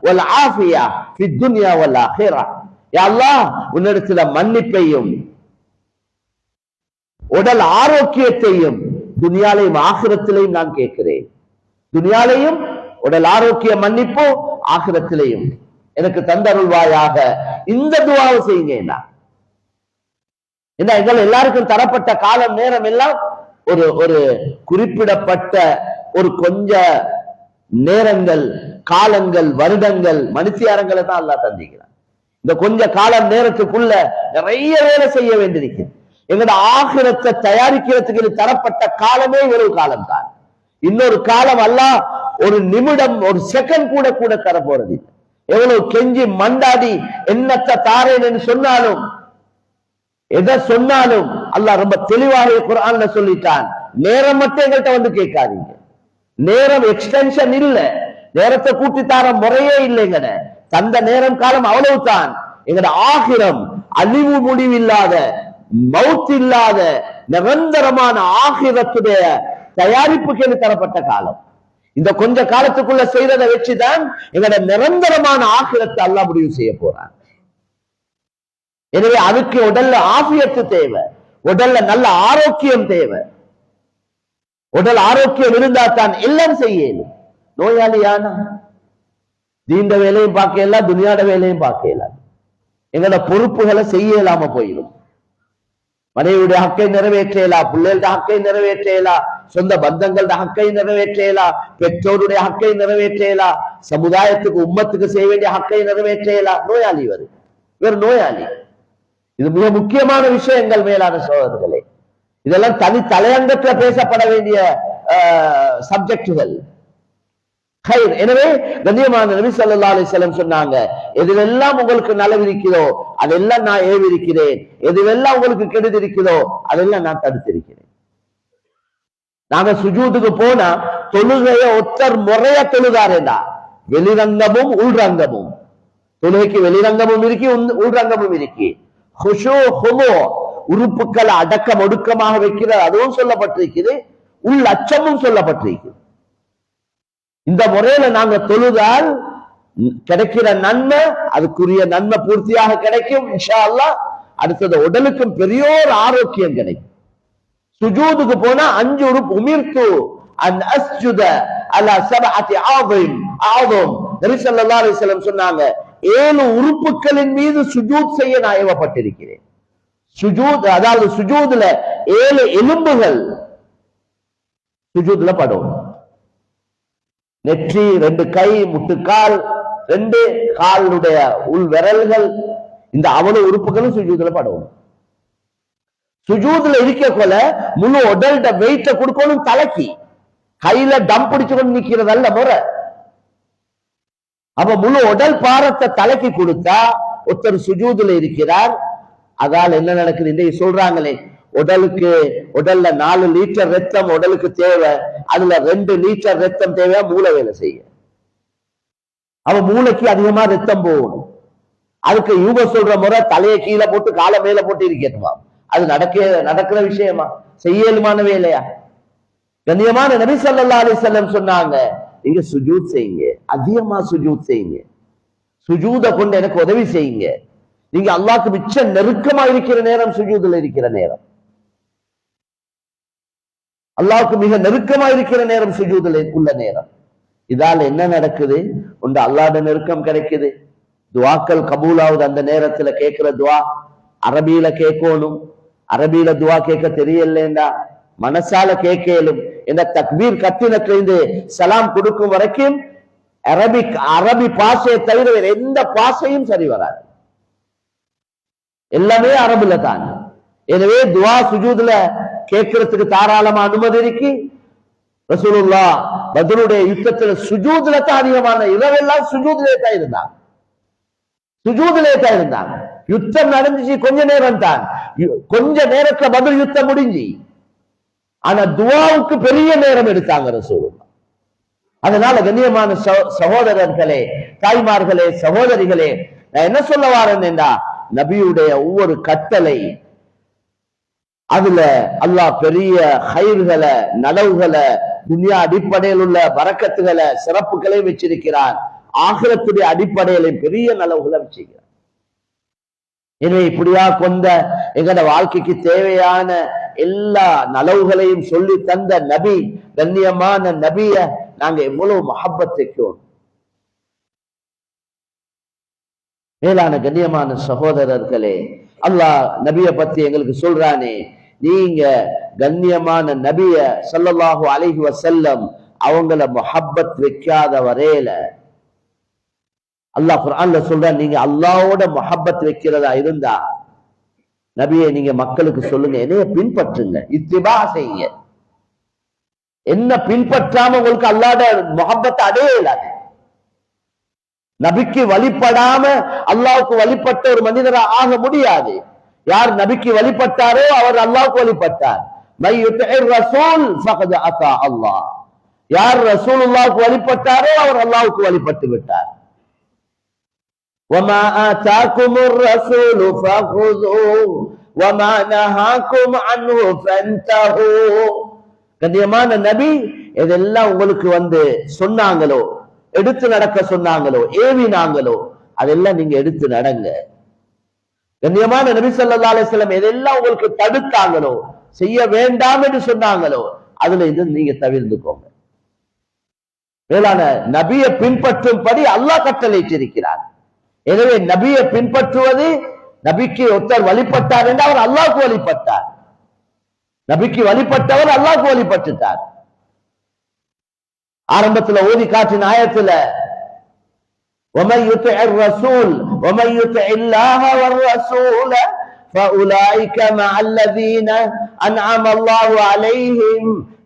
வல் ஆஃபியா ஃபித் துன்யா வல் ஆখিরাহ. யா அல்லாஹ், உன்னிடத்துல மன்னிப்பையும் உடல் ஆரோக்கியத்தையும் துனியாலையும் ஆகிரத்திலையும் நான் கேட்கிறேன். துனியாலையும் உடல் ஆரோக்கிய மன்னிப்பு, ஆகிரத்திலையும் எனக்கு தந்தருள்வாயாக. இந்த துஆவை செய்யுங்க. என்ன எங்கள் எல்லாருக்கும் தரப்பட்ட காலம் நேரம் எல்லாம் ஒரு குறிப்பிடப்பட்ட ஒரு கொஞ்ச நேரங்கள், காலங்கள், வருடங்கள், மனுஷியாரங்களை தான் அல்லாஹ் தந்திக்கிறான். இந்த கொஞ்ச காலம் நேரத்துக்குள்ள நிறைய வேலை செய்ய வேண்டியிருக்கு. எங்களோட ஆகிரத்தை தயாரிக்கிறதுக்கு தரப்பட்ட காலமே இவ்வளவு காலம் தான். இன்னொரு காலம் அல்லாஹ் ஒரு நிமிடம், ஒரு செகண்ட் கூட தர போறது இல்லை. எவ்வளவு கெஞ்சி மண்டாடி என்னத்தை தாரேன்னு சொன்னாலும், எதை சொன்னாலும் அல்லாஹ் ரொம்ப தெளிவாக குர்ஆன்ல சொல்லிட்டான். நேரம் மட்டும் எங்கள்கிட்ட வந்து கேட்காதீங்க. நேரம் எக்ஸ்டென்ஷன் இல்ல, நேரத்தை கூட்டி தார முறையே இல்லைங்க. தந்த நேரம் காலம் அவ்வளவுதான். எங்கட ஆகிரம் அழிவு முடிவில்லாத, மவுத் இல்லாத நிரந்தரமான ஆகிரத்துடைய தயாரிப்புக்கு தரப்பட்ட காலம். இந்த கொஞ்ச காலத்துக்குள்ள செய்யறதை வச்சுதான் எங்கட நிரந்தரமான ஆகிரத்தை அல்லாஹ் முடிவு செய்ய போறான். எனவே அதுக்கு உடல்ல ஆபியத்து தேவை, உடல்ல நல்ல ஆரோக்கியம் தேவை. உடல் ஆரோக்கியம் இருந்தா தான் எல்லாம் செய்யணும். நோயாளியான தீண்ட வேலையும் பார்க்கலாம், துனியாட வேலையும் பார்க்கலாம். எங்களோட பொறுப்புகளை செய்ய இயலாம போயிடும். மனைவியுடைய ஹக்கை நிறைவேற்றலாம், பிள்ளைகளோட ஹக்கை நிறைவேற்றலாம், சொந்த பந்தங்களோட ஹக்கை நிறைவேற்றலாம், பெற்றோருடைய ஹக்கை நிறைவேற்றலாம், சமுதாயத்துக்கு உம்மத்துக்கு செய்ய வேண்டிய ஹக்கை நிறைவேற்றலாம். நோயாளி இவர் நோயாளி. இது மிக முக்கியமான விஷயங்கள் மேலான சோதர்களே. இதெல்லாம் தனி தலையங்கத்துல பேசப்பட வேண்டிய சப்ஜெக்டுகள். எனவே கண்ணியமான நபி ஸல்லல்லாஹு அலைஹி வஸல்லம் சொன்னாங்க, எதுவெல்லாம் உங்களுக்கு நலவு இருக்கிறதோ அதெல்லாம் நான் ஏவிருக்கிறேன், எதுவெல்லாம் உங்களுக்கு கெடுதி இருக்கிறதோ அதெல்லாம் நான் தடுத்திருக்கிறேன். நாங்க சுஜூதுக்கு போனா தொழுகைய ஒத்தர் முறைய தொழுதாரேண்டா, வெளிரங்கமும் உள்ரங்கமும். தொழுகைக்கு வெளிரங்கமும் இருக்கு, உள்ரங்கமும் இருக்கு. ஹுஷூ ஹுது, உறுப்புக்களை அடக்கம் ஒடுக்கமாக வைக்கிறது அதுவும் சொல்லப்பட்டிருக்குது, உள் அச்சமும் சொல்லப்பட்டிருக்குது. இந்த முறையில நாங்க தொழுதால் கிடைக்கிற நன்மை, அதுக்குரிய நன்மை பூர்த்தியாக கிடைக்கும் இன்ஷா அல்லாஹ். அடுத்தது உடலுக்கும் பெரிய ஒரு ஆரோக்கியம் கிடைக்கும். சுஜூதுக்கு போனா 5 உறுப்பு உமிர்த்து அன் அஸ்ஜுத அலா சபஅத்தி ஆஸிம் ஆஸம். நபி ஸல்லல்லாஹு அலைஹி வஸல்லம் சொன்னாங்க, 7 உறுப்புகளின் மீது சுஜூத் செய்ய நான் ஏவப்பட்டிருக்கிறேன். சுஜூத் அதாவது சுஜூதுல 7 எலும்புகள் சுஜூதுல படும். நெற்றி, 2 கை, முட்டுக்கால், 2 காலுடைய உள் விரல்கள், இந்த அவ்வளவு உறுப்புகளும் சுஜூதுல படணும். சுஜூதுல இருக்க கொள்ள முழு உடல்ட வெயிட்ட கொடுக்கணும். தலைக்கு கையில டம் பிடிச்சு கொண்டு நிக்கிறதல்ல முறை. அப்ப முழு உடல் பாரத்தை தலைக்கு கொடுத்தா ஒருத்தர் சுஜூதுல இருக்கிறார். அதால் என்ன நடக்குது? இன்றைக்கு சொல்றாங்களே, உடல்ல 4 லிட்டர் ரத்தம் உடலுக்கு தேவை, அதுல 2 லிட்டர் ரத்தம் தேவை மூளை வேலை செய்ய. அவ மூளைக்கு அதிகமா ரத்தம் போகணும். அதுக்கு இவங்க சொல்ற முறை தலையை கீழே போட்டு காலை மேல போட்டு இருக்கணுமா? அது நடக்கிற விஷயமா? செய்யலுமான வேலையா? கண்ணியமான நபி ஸல்லல்லாஹு அலைஹி வஸல்லம் சொன்னாங்க, நீங்க சுஜூத் செய்யுங்க, அதிகமா சுஜூத் செய்யுங்க. சுஜூத கொண்டு எனக்கு உதவி செய்யுங்க. நீங்க அல்லாஹ்க்கு மிச்ச நெருக்கமா இருக்கிற நேரம் சுஜூதுல இருக்கிற நேரம். அல்லாஹ்க்கு மிக நெருக்கமா இருக்கிற நேரம் சுஜூதுல உள்ள நேரம். இதால என்ன நடக்குது? ஒன்று அல்லாஹ்ட நெருக்கம் கிடைக்குது, துவாக்கள் கபூலாவது. அந்த நேரத்துல கேட்கிற துவா அரபியில கேட்கணும். அரபியில துவா கேட்க தெரியலண்டா மனசால கேட்கலும். இந்த தக்பீர் கத்தினத்திலிருந்து சலாம் கொடுக்கும் வரைக்கும் அரபி பாஷையை தவிர வேற எந்த பாஷையும் சரி வராது. எல்லாமே அரபுல தான். எனவே துவா சுஜூதுல கேட்கறதுக்கு தாராளமா அனுமதி இருக்கு. ரசூலுல்லாஹ் பத்ருடைய யுத்தத்துல சுஜூதுல தான் அதிகமான, இரவெல்லாம் சுஜூதுலே தான் இருந்தாங்க. சுஜூதுலே தான் இருந்தாங்க. யுத்தம் நடந்துச்சு கொஞ்ச நேரம் தான், கொஞ்ச நேரத்துல பத்ர் யுத்தம் முடிஞ்சு. ஆனா துவாவுக்கு பெரிய நேரம் எடுத்தாங்க ரசூலுல்லாஹ். அதனால கண்ணியமான சகோதரர்களே, தாய்மார்களே, சகோதரிகளே, நான் என்ன சொல்ல வாரேன்னா, நபியுடைய ஒவ்வொரு கட்டளை அதுல அல்லாஹ் பெரிய ஹைர்களை, நலவுகளை, துன்யா அடிப்படையில் உள்ள பரக்கத்துகளை, சிறப்புகளை வச்சிருக்கிறார். ஆகிரத்துடைய அடிப்படையில பெரிய நலவுகளை வச்சிருக்கிறார். எனவே இப்படியா கொண்ட எங்கட வாழ்க்கைக்கு தேவையான எல்லா நலவுகளையும் சொல்லி தந்த நபி, கண்ணியமான நபிய நாங்க எவ்வளவு மஹப்பத் வைக்கிறோம். மேலான கண்ணியமான சகோதரர்களே, அல்லாஹ் நபிய பத்தி எங்களுக்கு சொல்றானே, நீங்க கண்ணியமான நபிய ஸல்லல்லாஹு அலைஹி வஸல்லம் அவங்கள முஹப்பத் வைக்காத வரையில அல்லாஹ் குர்ஆன்ல சொல்றான், நீங்க அல்லாஹ்வோட முஹப்பத் வைக்கிறதா இருந்தா நபியை நீங்க மக்களுக்கு சொல்லுங்க, என்னைய பின்பற்றுங்க, இத்திபா செய்யுங்க. என்ன பின்பற்றாம உங்களுக்கு அல்லாஹ்வோட முஹப்பத் அடைய இயலாது. நபிக்கு வழிபடாம அல்லாஹ்வுக்கு வழிபட்ட ஒரு மனிதரா ஆக முடியாது. யார் நபிக்கு வழிபட்டாரோ அவர் அல்லாஹ்வுக்கு வழிபட்டார். மை யுத்திஇர் ரசூல் ஃபகத் அத்தா அல்லாஹ். யார் ரசூலுல்லாஹ்வுக்கு வழிபட்டாரோ அவர் அல்லாஹ்வுக்கு வழிபட்டு விட்டார். வமா ஆதாகுமுர் ரசூலு ஃபகுதுஹு வமா நஹாகும் அன்ஹு ஃபன்தஹு. கண்ணியமான நபி இதெல்லாம் உங்களுக்கு சொன்னாங்களோ, எடுத்து நடக்க சொன்னாங்களோ, ஏவினாங்களோ, அதெல்லாம் நீங்க எடுத்து நடங்க. கண்ணியமான நபி ஸல்லல்லாஹு அலைஹி வஸல்லம் எதெல்லாம் உங்களுக்கு தடுத்தாங்களோ, செய்ய வேண்டாம் என்று சொன்னாங்களோ, அதுல இது நீங்க தவிர்த்துக்கோங்க. மேலான நபியை பின்பற்றும்படி அல்லாஹ் கட்டளையிட்டிருக்கிறார். எனவே நபியை பின்பற்றுவது, நபிக்கு ஒருத்தர் வழிபட்டார் என்று அவர் அல்லாஹ்வுக்கு வழிபட்டார். நபிக்கு வழிபட்டவர் அல்லாஹ்வுக்கு வழிபட்டுட்டார். ஆரம்பத்துல ஓதி காட்டின ஆயத்துல وَمَن يُطِعِ الرَّسُولَ وَمَن يُطِعِ اللَّهَ وَالرَّسُولَ فَأُولَئِكَ مَعَ الَّذِينَ أَنْعَمَ اللَّهُ عَلَيْهِمْ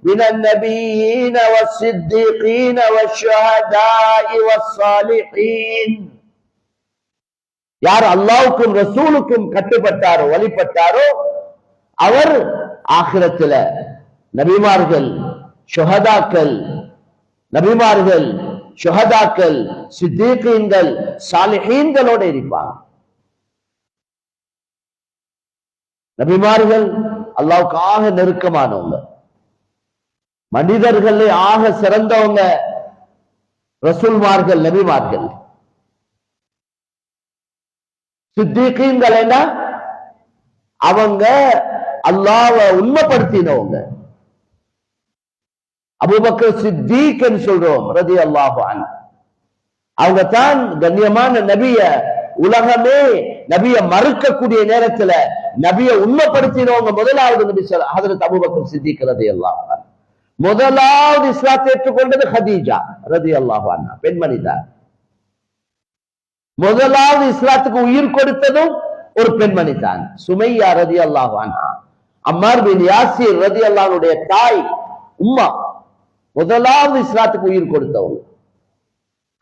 مِنَ النَّبِيِّينَ وَالصِّدِّيقِينَ وَالشُّهَدَاءِ وَالصَّالِحِينَ. யார் அல்லாஹ்வுக்கும் ரசூலுக்கும் கட்டுப்பட்டாரோ, வழிபட்டாரோ, அவர் ஆகிரத்துல நபிமார்கள், ஷுஹதாக்கள், நபிமார்கள், ஷுஹதாக்கள், சித்தீகீன்கள், சாலிஹீன்களோட இருப்பாங்க. நபிமார்கள் அல்லாஹ்வுக்கு ஆக நெருக்கமானவங்க, மனிதர்கள் ஆக சிறந்தவங்க ரசூல்மார்கள், நபிமார்கள். சித்தீகீன்கள் என்ன? அவங்க அல்லாஹ்வை உண்மைப்படுத்தினவங்க. அபூபக்கர் சித்தீக் என்று சொல்றோம் ரலியல்லாஹு அன்ஹு. அவங்க தான் கண்ணியமான நபிய, உலகமே நபிய மறுக்கக்கூடிய நேரத்துல நபிய உண்மைப்படுத்தினவங்க முதலாவது நபி ஹஜ்ரத் அபூபக்கர் சித்தீக் ரலியல்லாஹு அன்ஹு. முதலாவது இஸ்லாத்தை ஏற்றுக்கொண்டது ஹதீஜா ரலியல்லாஹு அன்ஹா, பெண்மணி தான். முதலாவது இஸ்லாத்துக்கு உயிர் கொடுத்ததும் ஒரு பெண்மணி தான், சுமையா ரலியல்லாஹு அன்ஹா. அம்மார் பின் யாசிர் ரலியல்லாஹுடைய தாய் உம்மா முதலாவது இஸ்லாத்துக்கு உயிர் கொடுத்தவங்க.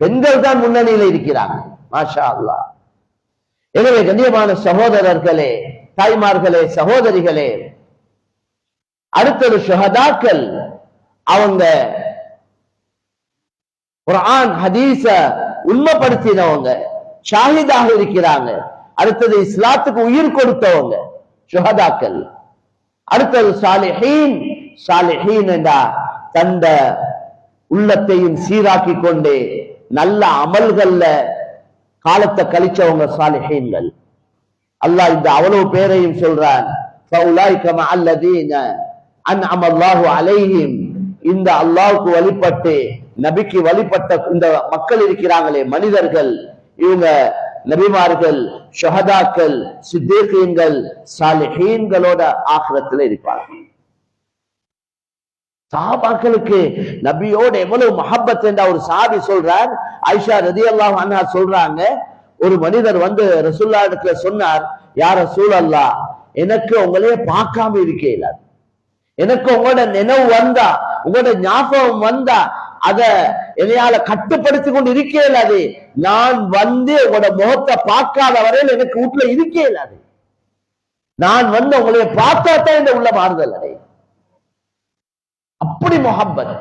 பெண்கள் தான் முன்னணியில் இருக்கிறாங்க, மாஷா அல்லாஹ். எனவே கண்ணியமான சகோதரர்களே, தாய்மார்களே, சகோதரிகளே, அடுத்தது ஷஹதாக்கள். அவங்க குர்ஆன் ஹதீஸ உண்மைப்படுத்தினவங்க, ஷாஹிதாக இருக்கிறாங்க. அடுத்தது இஸ்லாத்துக்கு உயிர் கொடுத்தவங்க ஷஹதாக்கள். அடுத்தது சாலிஹீன். சாலிஹீன் என்றா தந்த உள்ளத்தையும் சீராக்கி கொண்டே நல்ல அமல்கள்ல காலத்தை கழிச்சவங்க சாலிஹீன்கள். அல்லாஹ் இந்த அவ்வளவு பேரையும் சொல்றான். ஃபௌலாயிக மஅல்லதீன அன்அம அல்லாஹு அலைஹிம். இந்த அல்லாஹ்வுக்கு வழிபட்டு நபிக்கு வழிபட்ட இந்த மக்கள் இருக்கிறாங்களே, மனிதர்கள், இவங்க நபிமார்கள், ஷஹதாக்கள், சித்தீகீன்கள், சாலிஹீன்களோட ஆகிரத்துல இருப்பாங்க. சஹாபாக்களுக்கு நபியோட எவ்வளவு மஹப்பத் என்ற ஒரு சஹாபி சொல்றார். ஆயிஷா ரலியல்லாஹு அன்ஹா சொல்றாங்க, ஒரு மனிதர் வந்து ரசூலுல்லாஹ் இடத்துல சொன்னார், யா ரசூலல்லாஹ், எனக்கு உங்களையே பார்க்காம இருக்க இயலாது. எனக்கு உங்களோட நினைவு வந்தா, உங்களோட ஞாபகம் வந்தா அத என்னையால கட்டுப்படுத்தி கொண்டு இருக்க இயலாது. நான் வந்து உங்களோட முகத்தை பார்க்காத வரையில் எனக்கு வீட்டுல இருக்க இயலாது. நான் வந்து உங்களைய பார்த்தா தான் இந்த உள்ள மாறுதல் அடை. அப்படி முஹப்பத்.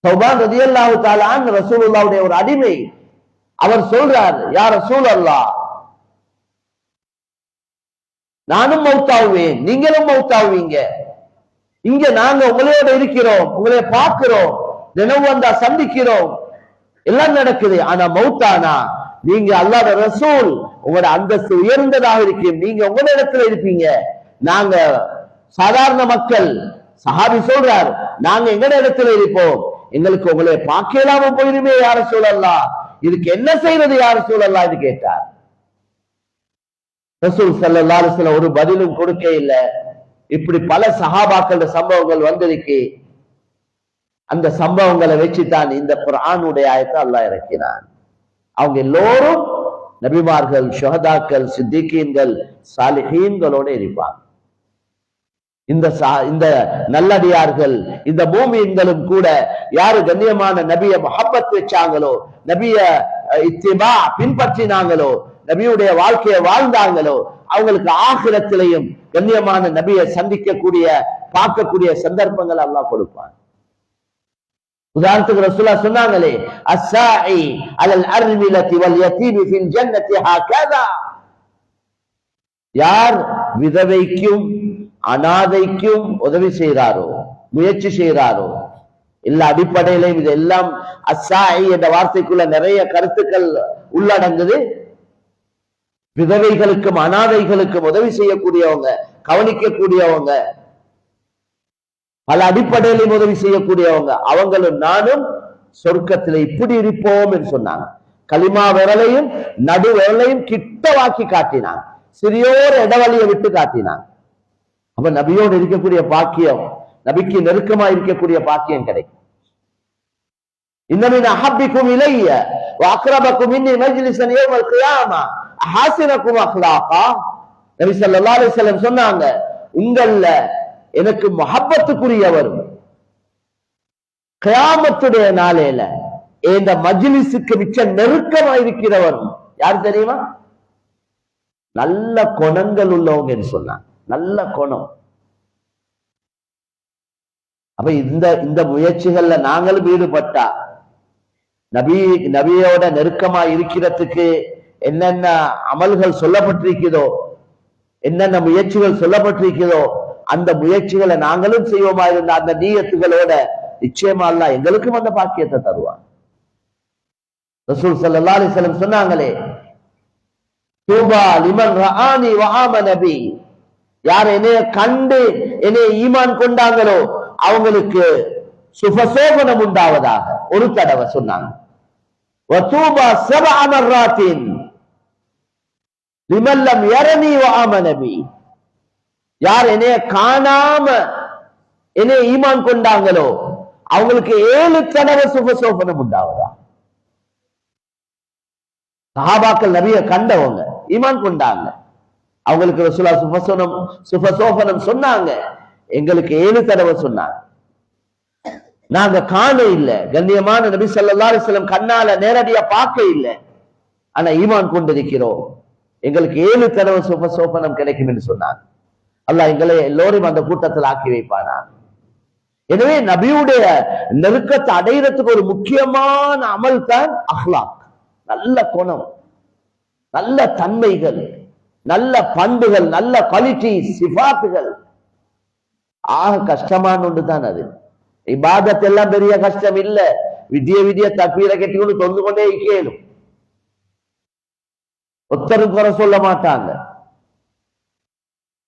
சௌபான் ரலியல்லாஹு தஆலா அன்ஹு ரசூலுல்லாஹ்வுடைய ஒரு அடிமை. அவர் சொல்றார், யா ரசூலல்லாஹ், நானும் மௌத்தாவுவேன், நீங்களும் மௌத்தாவுவீங்க. இங்க நாங்க உங்களோட இருக்கிறோம், உங்களை பார்க்கிறோம், நினைவு வந்தா சந்திக்கிறோம், எல்லாம் நடக்குது. ஆனா மௌத்தானா நீங்க அல்லாஹ்வுடைய ரசூல், உங்களோட அந்தஸ்து உயர்ந்ததாக இருக்கும், நீங்க உங்களோட இடத்துல இருப்பீங்க, நாங்க சாதாரண மக்கள். சஹாபி சொல்றார், நாங்க எங்கட இடத்துல இருப்போம், எங்களுக்கு உங்களை பார்க்கலாம போயிருமே யா ரசூலல்லாஹ், இதுக்கு என்ன செய்யறது யா ரசூலல்லாஹ் என்று கேட்டார். ரசூல் ஸல்லல்லாஹு அலைஹி வஸல்லம் ஒரு பதிலும் கொடுக்க இல்லை. இப்படி பல சஹாபாக்களோட சம்பவங்கள் வந்திருக்கு. அந்த சம்பவங்களை வச்சுதான் இந்த குர்ஆனுடைய ஆயத்தை அல்லாஹ் இறக்கினான். அவங்க எல்லோரும் நபிமார்கள், ஷஹதாக்கள், சித்திகீன்கள், சாலிஹீன்களோட இருப்பாங்க. இந்த நல்லடியார்கள், இந்த மூமின்களும் கூட யாரு கண்ணியமான நபிய முஹப்பத் வச்சாங்களோ, நபிய இத்திபா பின்பற்றினாங்களோ, நபியுடைய வாழ்க்கையை வாழ்ந்தாங்களோ, அவங்களுக்கு ஆகிரத்திலையும் கண்ணியமான நபியை சந்திக்கக்கூடிய, பார்க்கக்கூடிய சந்தர்ப்பங்கள் அல்லாஹ் கொடுப்பான். உதாரணத்துக்கு ரசூலுல்லாஹ் சொன்னாங்களே, அஸ்ஸாஇ அலல் அர்மிலதி வல் யதீமி ஃபில் ஜன்னதி ஹாகதா. யார் விதவைக்கும் அனாதைக்கும் உதவி செய்கிறாரோ, முயற்சி செய்கிறாரோ, எல்லா அடிப்படையிலையும் இதெல்லாம் அஸ்ஸாஇ என்ற வார்த்தைக்குள்ள நிறைய கருத்துக்கள் உள்ளடங்குது. விதவைகளுக்கும் அனாதைகளுக்கும் உதவி செய்யக்கூடியவங்க, கவனிக்கக்கூடியவங்க, பல அடிப்படையிலும் உதவி செய்யக்கூடியவங்க, அவங்களும் நானும் சொர்க்கத்தில் இப்படி இருப்போம் என்று சொன்னாங்க. கலிமா விரலையும் நடு விரலையும் கிட்டவாக்கி காட்டினாங்க, சிறியோர் இடவழியை விட்டு காட்டினாங்க. அப்ப நபியோடு இருக்கக்கூடிய பாக்கியம், நபிக்கு நெருக்கமா இருக்கக்கூடிய பாக்கியம் கிடைக்கும். இன்னமின் அஹப்பிக்கும் இலைய வஅக்ரபக்கும் மின்னி மஜ்லிஸன் யௌமல் கியாமா அஹாசினக்கும் அக்லாகா. நபி ஸல்லல்லாஹு அலைஹி வஸல்லம் சொன்னாங்க, உங்கள்ல எனக்கு முஹப்பத்துக்குரியவர் கியாமத்துடைய நாளையில இந்த மஜ்லிஸுக்கு மிச்ச நெருக்கமா இருக்கிறவர் யார் தெரியுமா? நல்ல குணங்கள் உள்ளவங்க சொன்னாங்க. நல்ல குணம். அப்ப இந்த முயற்சிகள்ல நாங்களும் ஈடுபட்டா, நபியோட நெருக்கமா இருக்கிறதுக்கு என்னென்ன அமல்கள் சொல்லப்பட்டிருக்கிறதோ, என்னென்ன முயற்சிகள் சொல்லப்பட்டிருக்கிறதோ, அந்த முயற்சிகளை நாங்களும் செய்வோமா இருந்த அந்த நீயத்துகளோட நிச்சயமா அல்லாஹ் எங்களுக்கும் அந்த பாக்கியத்தை தருவான். ரசூல் ஸல்லல்லாஹு அலைஹி வஸல்லம் சொன்னாங்களே, தூபா லிமன் ரஆனி வ ஆமன பி. யார் என்னைய கண்டு என்னைய ஈமான் கொண்டாங்களோ அவங்களுக்கு சுபசோபனம் உண்டாவதாக ஒரு தடவை சொன்னாங்க. வதூபா சபஅ மர்ராத்தின் லிமன் லம் யரனி வ ஆமன பி. யார் என்னைய காணாம என்னைய ஈமான் கொண்டாங்களோ அவங்களுக்கு 7 தடவை சுபசோபனம் உண்டாவதா. சஹாபாக்கள் நபிய கண்டவங்க, ஈமான் கொண்டாங்க, அவங்களுக்கு ரசூலா சுபசோபனம் சொன்னாங்க, எங்களுக்கு 7 தடவை சொன்னாங்க. நாங்க காண இல்ல, கண்ணியமான நபி ஸல்லல்லாஹு அலைஹி வஸல்லம் கண்ணால நேரடியா பார்க்க இல்ல, ஆனா ஈமான் கொண்டிருக்கிறோம், எங்களுக்கு 7 தடவை சுபசோபனம் கிடைக்கும் என்று சொன்னாங்க. அல்லாஹ் எங்களை எல்லோரையும் அந்த கூட்டத்தில் ஆக்கி வைப்பானா. எனவே நபியுடைய நெருக்கத்தை அடையிறதுக்கு ஒரு முக்கியமான அமல் தான் அஹ்லாக், நல்ல குணம், நல்ல தன்மைகள், நல்ல பண்புகள், நல்ல குவாலிட்டி சிஃபாத்துகள். ஆக கஷ்டமான ஒன்று தான் அது. இபாதத் எல்லாம் பெரிய கஷ்டம் இல்ல, விடிய தக்பீரை கட்டிக்கொண்டு தொந்து கொண்டே இருக்கேனும், ஒத்தரும் குறை சொல்ல மாட்டாங்க.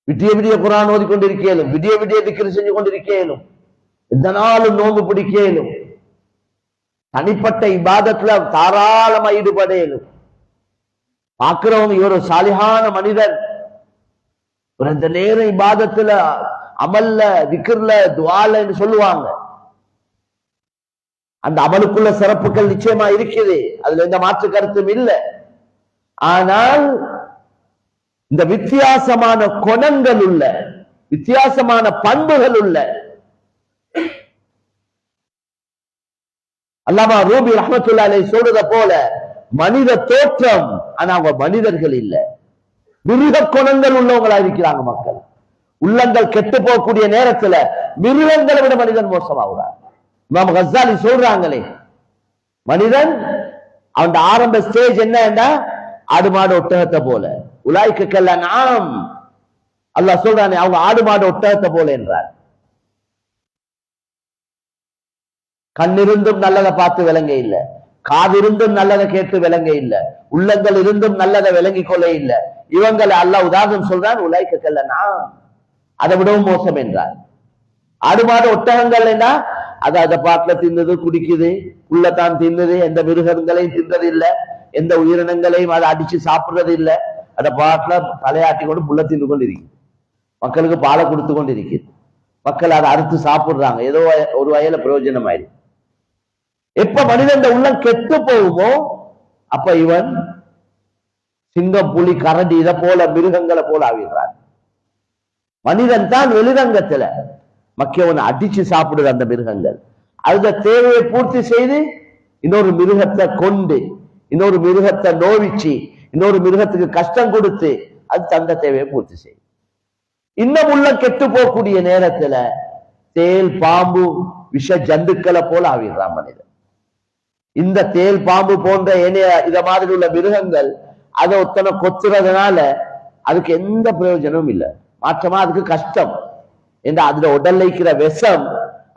விடிய குர்ஆன் ஓதிக்கொண்டிருக்கேனும், விடிய திக்ர் செஞ்சு கொண்டிருக்கேனும், எந்த நாளும் நோன்பு பிடிக்கேனும், தனிப்பட்ட இபாதத்துல தாராளமா ஈடுபடேனும். பார்க்கிறவங்க இவர் ஒரு சாலிஹான மனிதர், ஒரு இந்த நேரம் இபாதத்துல அமல்ல திக்ர்ல துஆல என்று சொல்லுவாங்க. அந்த அமலுக்குள்ள சிறப்புகள் நிச்சயமா இருக்குது, அதுல எந்த மாற்று கருத்தும் இல்லை. ஆனால் இந்த வித்தியாசமான குணங்கள் உள்ள, வித்தியாசமான பண்புகள் உள்ள அல்லாமா ரூபி ரஹ்மத்துல்லாஹி அலைஹி சொல்றத போல மனித தோற்றம், ஆனா அவங்க மனிதர்கள் இல்ல, மிருக குணங்கள் உள்ளவங்களா இருக்கிறாங்க மக்கள். உள்ளங்கள் கெட்டு போகக்கூடிய நேரத்துல மிருகங்களை விட மனிதன் மோசமாகிறார். இமாம் கஸ்ஸாலி சொல்றாங்களே, மனிதன் அவன் ஆரம்ப ஸ்டேஜ் என்னன்னா ஆடு மாடு ஒட்டகத்தை போல, உலாய்க்கல்ல நாம் அல்லாஹ் சொல்றானே அவங்க ஆடு மாடு ஒட்டகத்தை போல என்றார். கண்ணிருந்தும் நல்லதை பார்த்து விளங்க இல்ல, காதிருந்தும் நல்லதை கேட்டு விளங்க இல்ல, உள்ளங்கள் இருந்தும் நல்லதை விளங்கி கொள்ள இல்ல. இவங்களை அல்லாஹ் உதாரணம் சொல்றான், உலாய்க்கல்ல நாம் அதை விடவும் மோசம் என்றார். ஆடு மாடு ஒட்டகங்கள் என்ன, அதை பாட்டுல தின்னுது குடிக்குது, உள்ளத்தான் தின்னுது, எந்த மிருகங்களையும் தின்றது இல்ல, எந்த உயிரினங்களையும் அதை அடிச்சு சாப்பிடுறது இல்ல, அதை பாட்டுல தலையாட்டி கொண்டு புள்ள தின்னு கொண்டு இருக்குது, மக்களுக்கு பாலை கொடுத்து கொண்டு இருக்குது, மக்கள் அதை அறுத்து சாப்பிடுறாங்க, ஏதோ ஒரு வகையில பிரயோஜனம் ஆயிருக்கு. எப்ப மனிதன் உள்ளம் கெட்டு போகுமோ அப்ப இவன் சிங்கம் புலி கரடி இதை போல மிருகங்களை போல ஆகிறான். மனிதன் தான் வெளிரங்கத்துல மக்கியவனை அடிச்சு சாப்பிடுற அந்த மிருகங்கள், அந்த தேவையை பூர்த்தி செய்து இன்னொரு மிருகத்தை கொண்டு, இன்னொரு மிருகத்தை நோவிச்சு, இன்னொரு மிருகத்துக்கு கஷ்டம் கொடுத்து அது தந்த தேவையை பூர்த்தி செய்யும். இன்னும் உள்ள கெட்டு போகக்கூடிய நேரத்துல தேல் பாம்பு விஷ ஜந்துக்களை போல ஆவிடுறான் மனிதன். இந்த தேல் பாம்பு போன்ற இத மாதிரி உள்ள மிருகங்கள் அதை ஒத்தனை கொத்துறதுனால அதுக்கு எந்த பிரயோஜனமும் இல்லை, மாற்றமா அதுக்கு கஷ்டம். ஏன்னா அதுல உடல்ல இருக்கிற விஷம்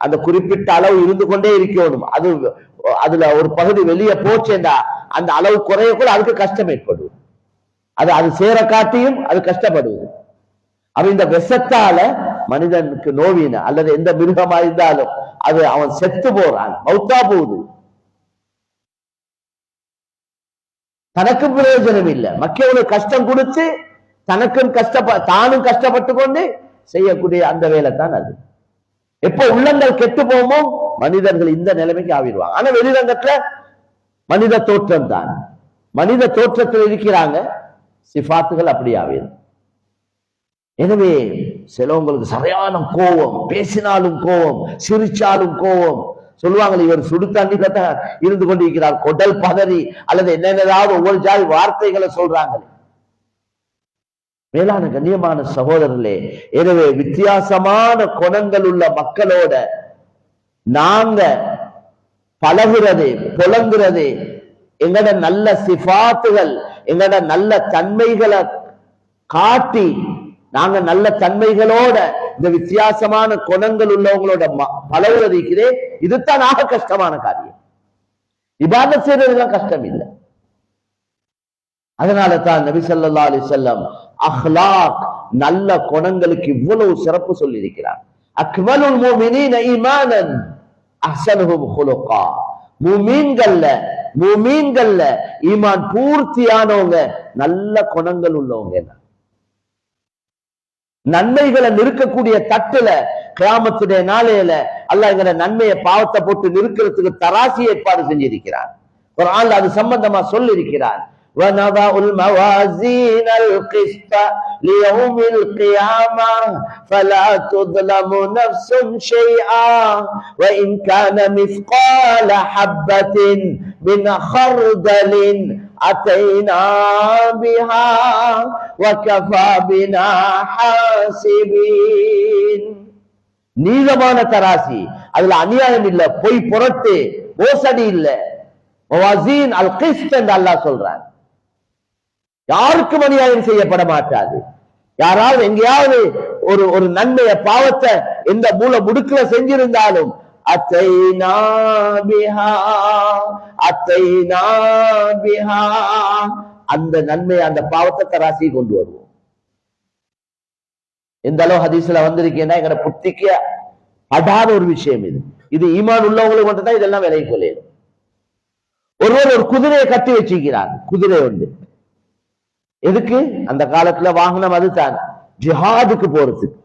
அந்த குறிப்பிட்ட அளவு இருந்து கொண்டே இருக்கணும், அது அதுல ஒரு பகுதி வெளியே போச்சேண்டா அந்த அளவு குறைய கூட அதுக்கு கஷ்டம் ஏற்படுவது, அது சேர காட்டியும் அது கஷ்டப்படுவது. அவன் இந்த விஷத்தால மனிதனுக்கு நோவின அல்லது எந்த மிருகமா இருந்தாலும் அது அவன் செத்து போறான், மௌத்தா போகுது, தனக்கும் பிரயோஜனம் இல்லை. மக்களுக்கு கஷ்டம் கொடுத்து தனக்கும் தானும் கஷ்டப்பட்டு கொண்டு செய்யக்கூடிய அந்த வேலை தான் அது. எப்ப உள்ளங்கள் கெட்டு போமோ மனிதர்கள் இந்த நிலைமைக்கு ஆவிடுவாங்க. ஆனா வெளிரங்கத்துல மனித தோற்றம் தான், மனித தோற்றத்தில் இருக்கிறாங்க, சிஃபாத்துகள் அப்படி ஆவிடும். எனவே சிலவங்களுக்கு சரியான கோபம், பேசினாலும் கோபம், சிரிச்சாலும் கோபம். சொல்லுவாங்க இவர் சுடு தண்ணில தான் இருந்து கொண்டிருக்கிறார், கொடல் பதறி அல்லது என்னென்னதாவது ஒவ்வொரு ஜாதி வார்த்தைகளை சொல்றாங்களே. மேலான கண்ணியமான சகோதரர்களே, எனவே வித்தியாசமான குணங்கள் உள்ள மக்களோட நாங்க பழகுறது புலங்குறது, எங்கட நல்ல சிஃபாத்துகள் எங்கட நல்ல தன்மைகளை காட்டி நாங்க நல்ல தன்மைகளோட இந்த வித்தியாசமான குணங்கள் உள்ளவங்களோட பழகுறதுக்கிறே, இதுதான் ஆக கஷ்டமான காரியம். இபாதத் செய்யறதுலாம் கஷ்டம் இல்லை. அதனால தான் நபி ஸல்லல்லாஹு அலைஹி வஸல்லம் அஹ்லாக் நல்ல குணங்களுக்கு இவ்வளவு சிறப்பு சொல்லி இருக்கிறார். அக்மலுல் முஃமினீன ஈமானன் அஹ்ஸனுஹும் குலுகா. முஃமின்கள்ல ஈமான் பூர்த்தியானவங்க நல்ல குணங்கள் உள்ளவங்க. நன்மைகளை நிற்கக்கூடிய தட்டுல கியாமத்துடைய நாளையில அல்லாஹ் என்கிற நன்மையை பாவத்தை போட்டு நிற்கிறதுக்கு தராசி ஏற்பாடு செஞ்சிருக்கிறார். குர்ஆன்ல அது சம்பந்தமா சொல்லியிருக்கிறார். وَنَضَعُ الْمَوَازِينَ الْقِسْطَ لِيَوْمِ الْقِيَامَةِ فَلَا تُظْلَمُ نَفْسٌ شَيْئًا وَإِنْ كَانَ مِثْقَالَ حَبَّةٍ مِنْ خَرْدَلٍ أَتَيْنَا بِهَا وَكَفَى بِنَا حَاسِبِينَ. நீதமான தராசி, அதுல அநியாயம் இல்ல, பொய் புரட்டு மோசடி இல்ல. மவாசீன் அல் கிஸ்த் என்று அல்லாஹ் சொல்றார். யாருக்கும் அநியாயம் செய்யப்பட மாட்டாது. யாராவது எங்கேயாவது ஒரு நன்மைய பாவத்தை எந்த மூல முடுக்குல செஞ்சிருந்தாலும் அத்தைனா பிஹா அந்த நன்மை அந்த பாவத்தை தராசி கொண்டு வருவோம். எந்த அளவு ஹதீஸ்ல வந்திருக்கேன்னா எங்கட புத்திக்கு படாத ஒரு விஷயம் இது. இது ஈமான் உள்ளவங்களுக்கு மட்டும்தான் இதெல்லாம் விலை கொள்ளையிடும். ஒருவர் ஒரு குதிரையை கட்டி வச்சிருக்கிறார். குதிரை உண்டு எதுக்கு? அந்த காலத்துல வாகனம் அதுதான், ஜிஹாதுக்கு போறதுக்கு,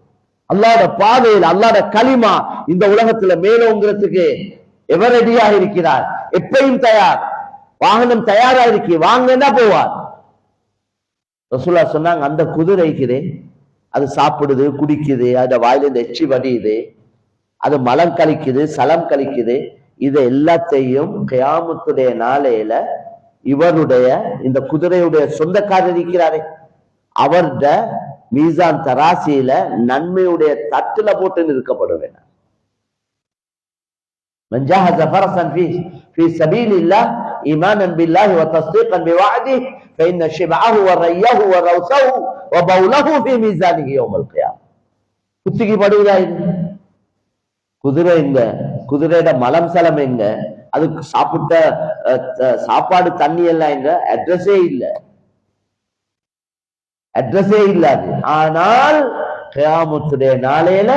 அல்லாஹ்வுடைய பாதையில் அல்லாஹ்வுடைய கலிமா இந்த உலகத்துல மேலோங்கிறதுக்கு எவர் ரெடியாக இருக்கிறார், எப்பயும் தயார், வாகனம் தயாரா இருக்கு, வாங்கன்னா போவார். ரசூலுல்லாஹ் சொன்னாங்க, அந்த குதிரைக்குதே அது சாப்பிடுது, குடிக்குது, அந்த வாயிலிருந்து எச்சி வடியுது, அது மலம் கழிக்குது, சலம் கழிக்குது, இதை எல்லாத்தையும் கியாமத்துடைய நாளையில இவருடைய இந்த குதிரையுடைய சொந்தக்காரர் இருக்கிறாரே அவருடைய மீசான் தராசியில நன்மையுடைய தட்டுல போட்டு நிற்கப்படுவேன். من جهز فرسا في سبيل الله ايمانا بالله وتصديقا بوعده فان شبعه وريه وروثه وبوله في ميزانه يوم القيامه. குத்திக்கு படுவதா இது? குதிரை எங்க? குதிரையோட மலம் சலம் எங்க? அதுக்கு சாப்பிட்ட சாப்பாடு தண்ணி எல்லாம் எங்க? அட்ரஸே இல்லாது. ஆனால் கியாமத்துடைய நாளையில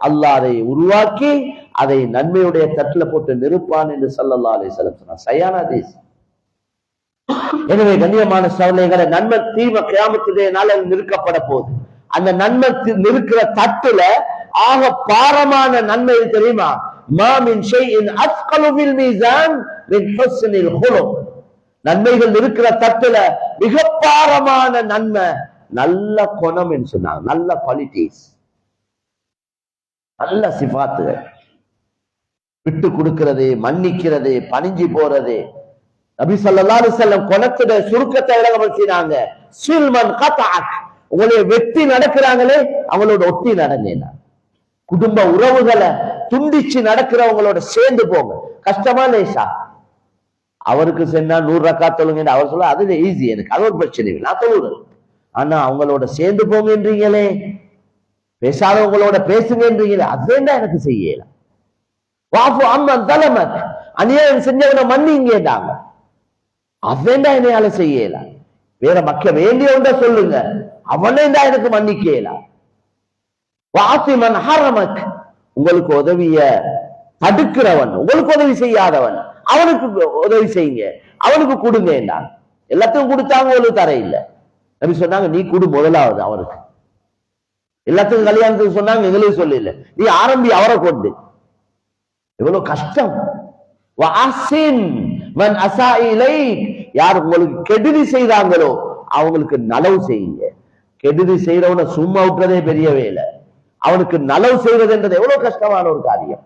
அல்லாஹ் அதை உருவாக்கி அதை நன்மையுடைய தட்டுல போட்டு நிறுப்பான் என்று ஸல்லல்லாஹு அலைஹி வஸல்லம் சொன்னார். சயான ஹதீஸ். எனவே கண்ணியமான சகோதரர்களே, நன்மை தீமை கியாமத்துடைய நாளில் நிறுக்கப்பட போகுது. அந்த நன்மை நிற்கிற தட்டுல ஆக பாரமான நன்மை தெரியுமா? மா மின் ஷைஇன் அஸ்கலு ஃபில் மீசான் மின் ஹுஸ்னில் குலுக். நன்மைகள் இருக்கிற தட்டுல மிக பாரமான நன்மை நல்ல குணம் என்று சொன்னாங்க. நல்ல குவாலிட்டிஸ், நல்ல சிபாத்துகள், விட்டு கொடுக்கிறது, மன்னிக்கிறது, பணிஞ்சு போறது. நபி ஸல்லல்லாஹு அலைஹி வஸல்லம் குணத்துடைய சுருக்கத்தை விளங்கப்படுத்தினாங்க. சில்மன் கதஅக், உங்களை வெட்டி நடக்கிறாங்களே அவங்களோட ஒட்டி நடங்க. குடும்ப உறவுகளை துண்டிச்சு நடக்கிறவங்களோட சேர்ந்து போங்க. கஷ்டமா லேசா? அவருக்கு சொன்னா 100 ரக்காத் தொழுங்க, அவர் சொல்ல அதுல ஈஸி, எனக்கு அது ஒரு பிரச்சனை இல்லை, நான் தொழுகிறேன். ஆனா அவங்களோட சேர்ந்து போங்கன்றீங்களே, பேசாதவங்களோட பேசுங்கன்றீங்களே, அதுதான் எனக்கு செய்யல. வாஃபு அம்மன் தலமக், அநியாயம் செஞ்சவனை மன்னிங்கேட்டாங்க, அதுதான் என்னையால செய்யல. வேற மக்க வேண்டிய ஒன்றை சொல்லுங்க, அவனே தான் எனக்கு மன்னிக்கல. வாசிமன் ஹரமக், உங்களுக்கு உதவிய தடுக்கிறவன், உங்களுக்கு உதவி செய்யாதவன், அவனுக்கு உதவி செய்யுங்க, அவனுக்கு கொடுங்க. எல்லாத்தையும் கொடுத்தாங்க, ஒரு தர இல்ல. நபி சொன்னாங்க, நீ கொடு முதலாவது அவருக்கு. எல்லாத்துக்கும் கல்யாணத்துக்கு சொன்னாங்க, எங்களுக்கு சொல்லல, நீ ஆரம்பி அவரை கொண்டு. எவ்வளவு கஷ்டம். யார் உங்களுக்கு கெடுதி செய்தாங்களோ அவங்களுக்கு நலவு செய்யுங்க. கெடுதி செய்யறவன சும்மா விட்டுறதே பெரிய வேலை, அவனுக்கு நலவு செய்வதுன்றது எவ்வளவு கஷ்டமான ஒரு காரியம்.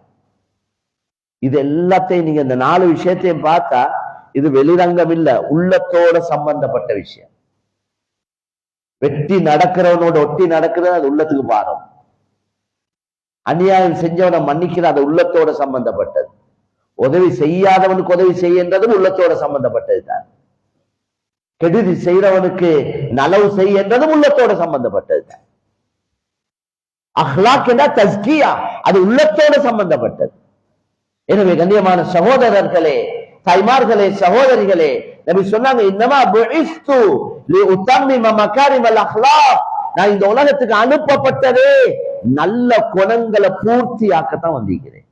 இது எல்லாத்தையும் நீங்க இந்த 4 விஷயத்தையும் பார்த்தா இது வெளிரங்கம் இல்ல, உள்ளத்தோட சம்பந்தப்பட்ட விஷயம். வெட்டி நடக்கிறவனோட ஒட்டி நடக்கிறது அது உள்ளத்துக்கு பாரம். அநியாயம் செஞ்சவனை மன்னிக்கிறது அது உள்ளத்தோட சம்பந்தப்பட்டது. உதவி செய்யாதவனுக்கு உதவி செய்யன்றதும் உள்ளத்தோட சம்பந்தப்பட்டது தான். கெடுதி செய்யறவனுக்கு நலவு செய்யன்றதும் உள்ளத்தோட சம்பந்தப்பட்டது தான். அஹ்லாக் என்ற தஸ்கியா அது உள்ளத்தோட சம்பந்தப்பட்டது. எனவே கண்ணியமான சகோதரர்களே, தாய்மார்களே, சகோதரிகளே, நபி சொன்னாங்க, இன்னமா புஇஸ்து லிஉத்தம்மிம மகாரிமல் அஹ்லாக், நான் இந்த உலகத்துக்கு அனுப்பப்பட்டதே நல்ல குணங்களை பூர்த்தியாக்கத்தான் வந்திருக்கிறேன்.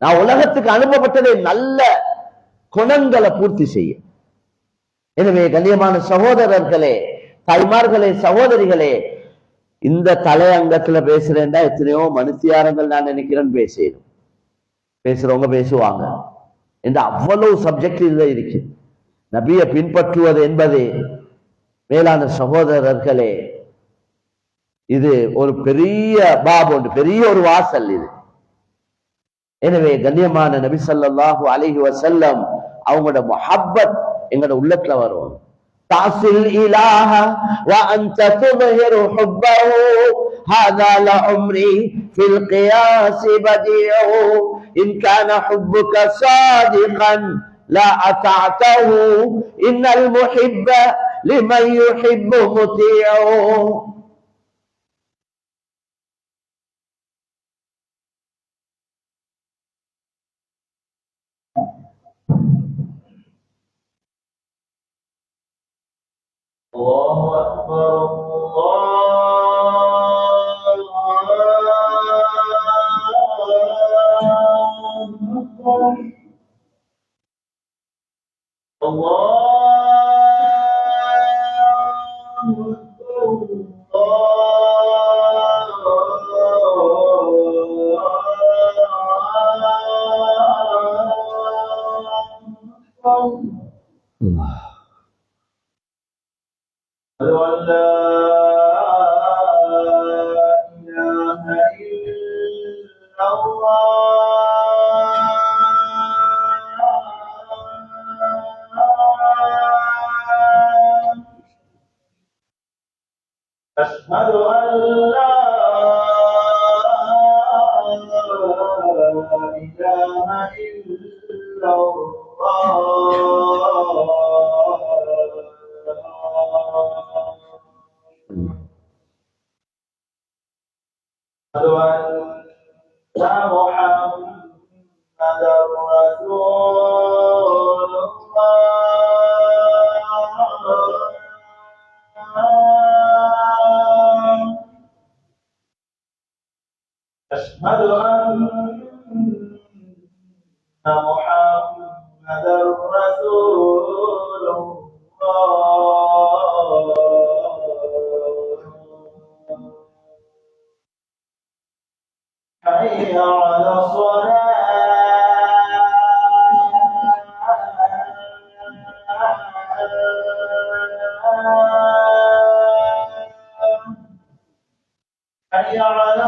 நான் உலகத்துக்கு அனுப்பப்பட்டதே நல்ல குணங்களை பூர்த்தி செய்ய. எனவே கண்ணியமான சகோதரர்களே, தாய்மார்களே, சகோதரிகளே, இந்த தலையங்கத்துல பேசுறேன்டா எத்தனையோ மனுத்தியாரங்கள் நான் நினைக்கிறேன் பேசுறவங்க பேசுவாங்க. இந்த அவ்வளவு சப்ஜெக்ட் இதுல இருக்கு. நபியை பின்பற்றுவது என்பது மேலான சகோதரர்களே, இது ஒரு பெரிய பாப் ஒன்று, பெரிய ஒரு வாசல் இது. எனவே கண்ணியமான நபி ஸல்லல்லாஹு அலைஹி வஸல்லம் அவங்களோட முஹப்பத் எங்களோட உள்ளத்துல வரும். தாசில் இலாஹ வ அன்த துظஹிரு ஹுப்பஹு ஹாதா லஉம்ரி ஃபில் கியாஸ் பதீஉ இன் கான ஹுப்புக சாதிகன் லா அத்தஅதஹு இன்னல் முஹிப்ப லிமன் யுஹிப்பு முதீஉ. الله أكبر أشهد أن لا إله إلا الله أشهد أن لا إله إلا أشهد أن محمدا رسول الله أشهد أن محمدا رسول الله حي على الصلاة حي على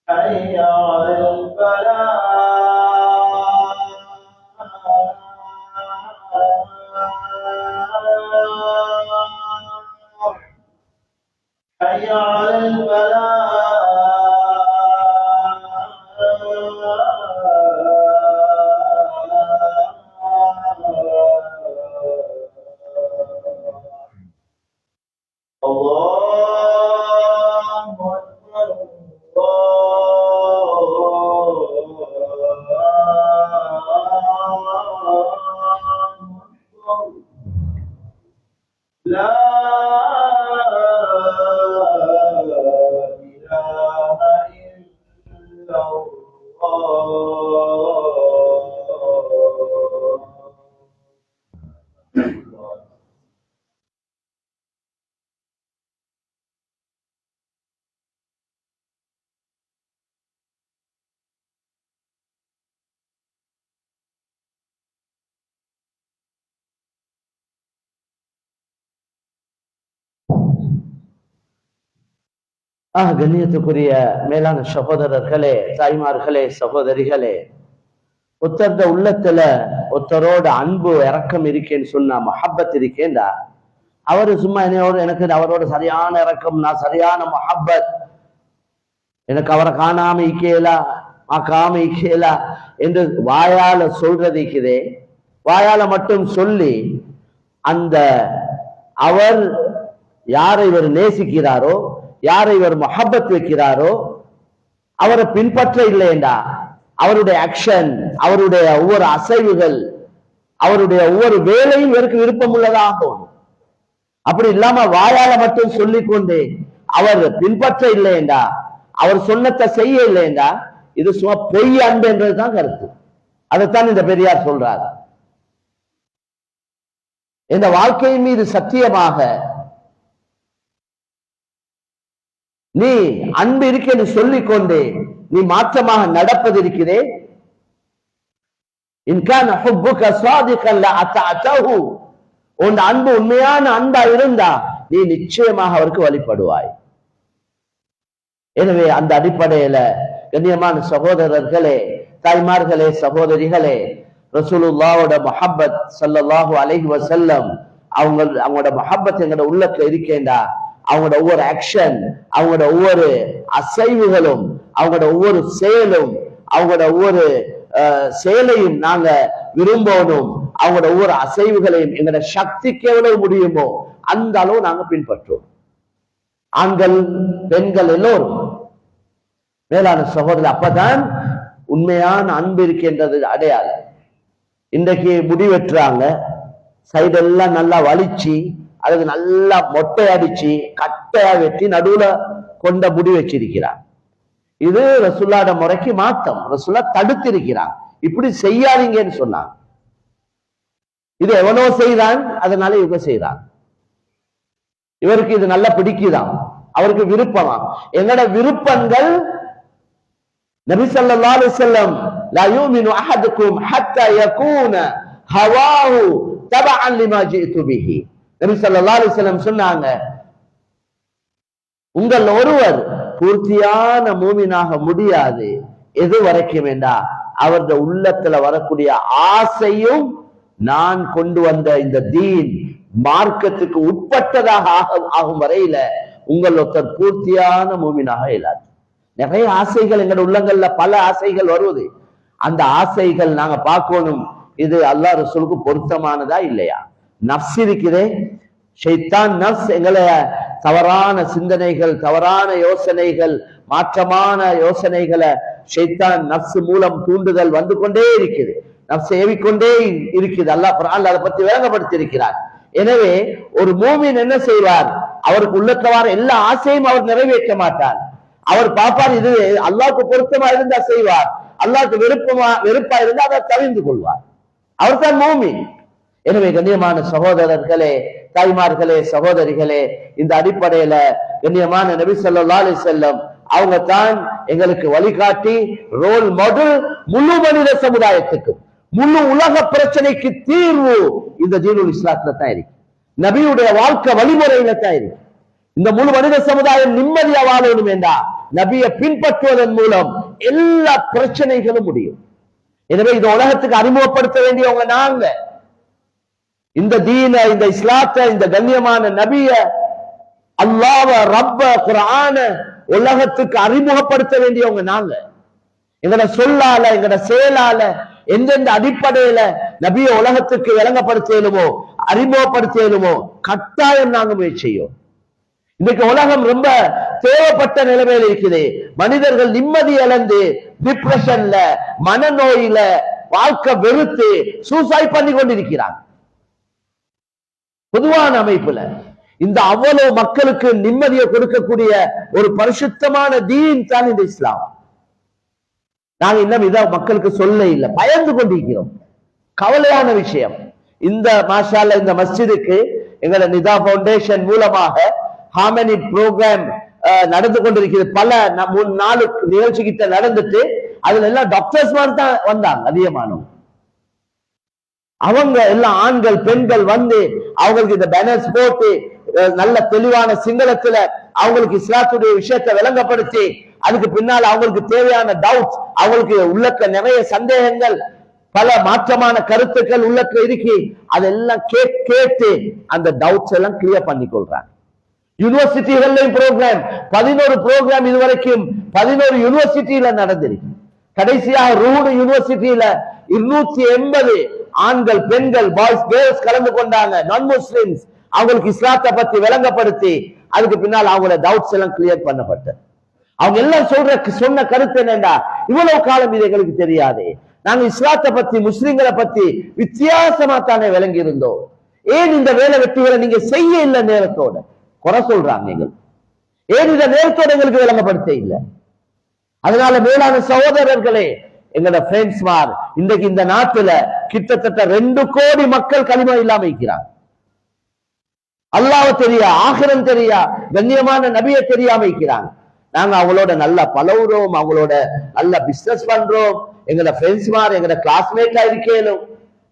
حي على الفلاح حي على الفلاح الله أكبر لا إله إلا الله. கண்ணியத்துக்குரிய மேலான சகோதரர்களே, தாய்மார்களே, சகோதரிகளே, ஒருத்தர்த உள்ளத்துல ஒருத்தரோட அன்பு இறக்கம் இருக்கேன்னு சொன்னா, மஹப்பத் இருக்கேன்டா, அவரு சும்மா என்னையோட எனக்கு அவரோட சரியான இறக்கம், நான் சரியான மஹப்பத், எனக்கு அவரை காணாம இக்கேலா ஆக்காம இக்கேலா என்று வாயால சொல்றதுக்குதே, வாயால மட்டும் சொல்லி அந்த அவர் யாரை இவர் நேசிக்கிறாரோ, யாரை இவர் மஹப்பத் வைக்கிறாரோ அவரை பின்பற்ற இல்லையண்டா, அவருடைய ஆக்ஷன், அவருடைய ஒவ்வொரு அசைவுகள், அவருடைய ஒவ்வொரு வேலையும் இவருக்கு விருப்பம் உள்ளதாகும். அப்படி இல்லாம வாயால மட்டும் சொல்லிக்கொண்டு அவர் பின்பற்ற இல்லையேண்டா, அவர் சொன்னத்தை செய்ய இல்லையேண்டா, இது சும்மா பொய் அன்பு என்றதுதான் கருத்து. அதைத்தான் இந்த பெரியார் சொல்றார். இந்த வாழ்க்கையின் மீது சத்தியமாக நீ அன்பு இருக்கு என்று சொல்லிக்கொண்டு நீ மாற்றமாக நடப்பது இருக்கிறே, உன் அன்பு உண்மையான அன்பா இருந்தா நீ நிச்சயமாக அவருக்கு வழிபடுவாய். எனவே அந்த அடிப்படையில கண்ணியமான சகோதரர்களே, தாய்மார்களே, சகோதரிகளே, ரசூலுல்லாஹோட முஹப்பத் ஸல்லல்லாஹு அலைஹி வஸல்லம் அவங்களோட முஹப்பத் எங்களோட உள்ளத்துல இருக்கேண்டா, அவங்களோட ஒவ்வொரு ஆக்ஷன், அவங்களோட ஒவ்வொரு அசைவுகளும், அவங்களோட ஒவ்வொரு செயலும், அவங்களோட ஒவ்வொரு செயலையும் நாங்க விரும்பணும். அவங்களோட ஒவ்வொரு அசைவுகளையும் எங்களோட சக்திக்கு எவ்வளவு முடியுமோ அந்த அளவு நாங்க பின்பற்றுவோம். ஆண்கள் பெண்கள் எல்லோரும். மேலான சகோதரர், அப்பதான் உண்மையான அன்பு இருக்கின்றது அடையாளம். இன்றைக்கு முடி வெட்டுறாங்க, சைடெல்லாம் நல்லா வலிச்சு அல்லது நல்லா மொட்டை அடிச்சு கட்டையா வெட்டி நடுவுல கொண்ட முடி வச்சிருக்கிறார். இது ரசூலுல்லாஹ்வுடைய முறைக்கு மாத்தம். ரசூலுல்லாஹ் தடுத்திருக்கிறார், இப்படி செய்யாதீங்கன்னு சொன்னாங்க. இது எவனோ செய்தான், அதனால இவங்க செய்யறாங்க. இவருக்கு இது நல்லா பிடிக்குதான், அவருக்கு விருப்பமா. எங்கட விருப்பங்கள் நபி ஸல்லல்லாஹு அலைஹி வஸல்லம் லா யூமினு அஹதுக்கும் ஹத்தா யகூன ஹவாஹு தபஅன் லிமா ஜிது பிஹி. நபி ஸல்லல்லாஹு அலைஹி வஸல்லம் சொன்னாங்க, உங்கள் ஒருவர் பூர்த்தியான மூமினாக முடியாது எது வரைக்கும் வேண்டா அவருடைய உள்ளத்துல வரக்கூடிய ஆசையும் நான் கொண்டு வந்த இந்த தீன் மார்க்கத்துக்கு உட்பட்டதாக ஆகும் வரையில உங்கள் ஒருத்தர் பூர்த்தியான மூமினாக இயலாது. நிறைய ஆசைகள் எங்களோட உள்ளங்கள்ல பல ஆசைகள் வருவது. அந்த ஆசைகள் நாங்க பார்க்கணும், இது அல்லாஹ் ரசூலுக்கு பொருத்தமானதா இல்லையா. நஃப்ஸ் இருக்குதே, ஷைத்தான் நஃப்ஸ் எங்களை தவறான சிந்தனைகள், தவறான யோசனைகள், மாற்றமான யோசனைகளை ஷைத்தான் நஃப்ஸ் மூலம் தூண்டுதல் வந்து கொண்டே இருக்குது, நஃப்ஸ் ஏவிக்கொண்டே இருக்குது. அல்லாஹ் குர்ஆன்ல அதை பத்தி விளங்கப்படுத்தி இருக்கிறார். எனவே ஒரு மூமின் என்ன செய்வார், அவருக்கு உள்ளத்தவாறு எல்லா ஆசையும் அவர் நிறைவேற்ற மாட்டார். அவர் பார்ப்பார், இது அல்லாஹ்வுக்கு பொருத்தமா இருந்தா செய்வார், அல்லாஹ்வுக்கு வெறுப்பா இருந்தா அதை தவிர்த்து கொள்வார். அவர் தான் மூமின். எனவே கண்ணியமான சகோதரர்களே, தாய்மார்களே, சகோதரிகளே, இந்த அடிப்படையில கண்ணியமான நபி ஸல்லல்லாஹு அலைஹி வஸல்லம் அவங்க தான் எங்களுக்கு வழிகாட்டி, ரோல் மாடல். முழு மனித சமுதாயத்துக்கும் முழு உலக பிரச்சனைக்கு தீர்வு இந்த தீனுல் இஸ்லாத்துல தான் இருக்கு, நபியுடைய வாழ்க்கை வழிமுறையில தான் இருக்கு. இந்த முழு மனித சமுதாயம் நிம்மதியா வாழணும் என்றா நபியை பின்பற்றுவதன் மூலம் எல்லா பிரச்சனைகளும் முடியும். எனவே இந்த உலகத்துக்கு அறிமுகப்படுத்த வேண்டியவங்க நாங்க. இந்த தீன, இந்த இஸ்லாத்தை, இந்த கண்ணியமான நபிய, அல்லாஹ்வ, ரப்ப, குர்ஆன உலகத்துக்கு அறிமுகப்படுத்த வேண்டியவங்க நாங்க. எங்கட சொல்லால, எங்கட செயலால, எந்தெந்த அடிப்படையில நபிய உலகத்துக்கு விளங்கப்படுத்தலுமோ, அறிமுகப்படுத்தலுமோ கட்டாயம் நாங்க முயற்சி செய்யும். இன்னைக்கு உலகம் ரொம்ப தேவைப்பட்ட நிலைமையில இருக்குது. மனிதர்கள் நிம்மதி இழந்து டிப்ரெஷன்ல, மனநோயில, வாழ்க்கை வெறுத்து சூசைட் பண்ணி கொண்டிருக்கிறாங்க. பொதுவான அமைப்புல இந்த அவ்வளவு மக்களுக்கு நிம்மதியை கொடுக்கக்கூடிய ஒரு பரிசுத்தமான தீன் தான் இந்த இஸ்லாம். நாங்க இன்னும் இதை மக்களுக்கு சொல்ல இல்லை, பயந்து கொண்டிருக்கிறோம். கவலையான விஷயம். இந்த மாஷால்ல இந்த மஸ்ஜிதுக்கு எங்களோட நிதா பவுண்டேஷன் மூலமாக ஹாமனி ப்ரோக்ராம் நடந்து கொண்டிருக்கிறது. பல 3-4 நிகழ்ச்சி கிட்ட நடந்துட்டு அதுல எல்லாம் டாக்டர்ஸ் மாதிரி தான் வந்தாங்க அதிகமானவங்க. அவங்க எல்லாம் ஆண்கள் பெண்கள் வந்து அவங்களுக்கு இந்த பேனர்ஸ் போட்டு நல்ல தெளிவான சிங்களத்துல அவங்களுக்கு இஸ்லாத்துடைய விஷயத்தை விளங்கப்படுத்தி, அதுக்கு பின்னால் அவங்களுக்கு தேவையான டவுட்ஸ், அவங்களுக்கு உள்ளக்க நிறைய சந்தேகங்கள், பல மாற்றமான கருத்துக்கள் உள்ளக்க இருக்கி அதெல்லாம் கேட்டு அந்த டவுட்ஸ் எல்லாம் கிளியர் பண்ணி கொள்றாங்க. யூனிவர்சிட்டிகள்லையும் ப்ரோக்ராம் 11 ப்ரோக்ராம் இதுவரைக்கும் 11 யூனிவர்சிட்டியில நடந்திருக்கு. கடைசியாக ரூடு யூனிவர்சிட்டியில 280 ஆண்கள் பெண்கள் பாய்ஸ் கேர்ள்ஸ் கலந்து கொண்டாங்க. நான் முஸ்லிம்ஸ் அவங்களுக்கு இஸ்லாத்தை பத்தி விளங்கப்படுத்தி அதுக்கு பின்னால் அவங்களோட டவுட்ஸ் எல்லாம் கிளியர் பண்ணப்பட்டது. அவங்க எல்லாம் சொன்ன கருத்து என்னண்டா, இவ்வளவு காலம் இது எங்களுக்கு தெரியாது, நாங்க இஸ்லாத்தை பத்தி முஸ்லிம்களை பத்தி வித்தியாசமா தானே விளங்கி இருந்தோம், ஏன் இந்த வேலை வெட்டிகளை நீங்க செய்ய இல்லை நேரத்தோட குறை சொல்றாங்க. நீங்கள் ஏன் இந்த நேரத்தோட எங்களுக்கு விளங்கப்படுத்த இல்லை? அதனால மேலான சகோதரர்களே, எங்களோட ஃப்ரெண்ட்ஸ்மார் இன்றைக்கு இந்த நாட்டுல கிட்டத்தட்ட 2 கோடி மக்கள் களிமா இல்லாம இருக்கிறாங்க. அல்லாஹ் தெரியா, ஆகிரம் தெரியா, கண்ணியமான நபியை தெரியாம இருக்கிறாங்க. நாங்க அவங்களோட நல்லா பழகுறோம், அவங்களோட நல்லா பிசினஸ் பண்றோம், எங்களோட ஃப்ரெண்ட்ஸ்மார் எங்களோட கிளாஸ்மேட்டா இருக்கேனும்,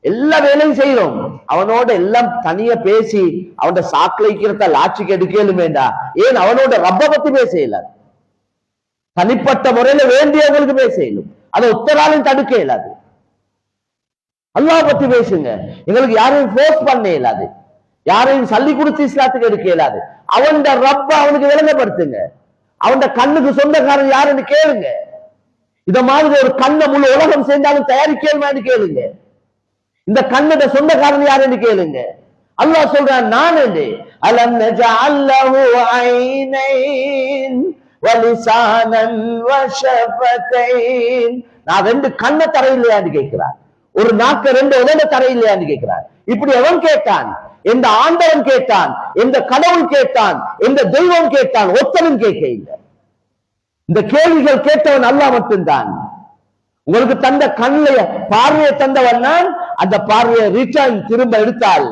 எல்லா வேலையும் செய்யறோம். அவனோட எல்லாம் தனியா பேசி அவனோட சாக்கில இருக்கிறத லாட்சிக்கு எடுக்கலும் வேண்டாம். ஏன் அவனோட ரப்ப பத்தி பேச இயலாது, தனிப்பட்ட முறையில வேண்டியவங்களுக்கு பேச இயலும், அதை உத்தராலும் தடுக்க இயலாது. அல்லாஹ் பத்தி பேசுங்க, எங்களுக்கு யாரையும் ஃபோர்ஸ் பண்ண இயலாது, யாரையும் சல்லி கொடுத்து இஸ்லாத்துக்கு எடுக்க இயலாது. அவன் ரப்ப அவனுக்கு விளங்கப்படுத்துங்க, அவன் கண்ணுக்கு சொந்தக்காரன் யாருன்னு கேளுங்க. இத மாதிரி ஒரு கண்ணை முழு உலகம் சேர்ந்தாலும் தயாரிக்கலுமான்னு கேளுங்க. இந்த கண்ணோட சொந்தக்காரன் யாருன்னு கேளுங்க. அல்லாஹ் சொல்றான், நான் என்று அலம் நஜஅல்லஹு ஐனைன் வலிசானன் வஷஃபதைன். நான் 2 கண்ணை தரையில்லையான்னு கேட்கிறான், ஒரு நாக்க 2 உதட தரையில்லையான்னு கேட்கிறான். இப்படி அவன் கேட்டான், எந்த ஆண்டவன் கேட்டான், எந்த கடவுள் கேட்டான், எந்த தெய்வம் கேட்டான், ஒத்தவன் கேட்க இல்லை. இந்த கேள்விகள் கேட்டவன் அல்லாஹ் மட்டும்தான். உங்களுக்கு தந்த கண்ணைய பார்வையை தந்தவன் நான். அந்த பார்வையை ரிட்டர்ன் திரும்ப எடுத்தால்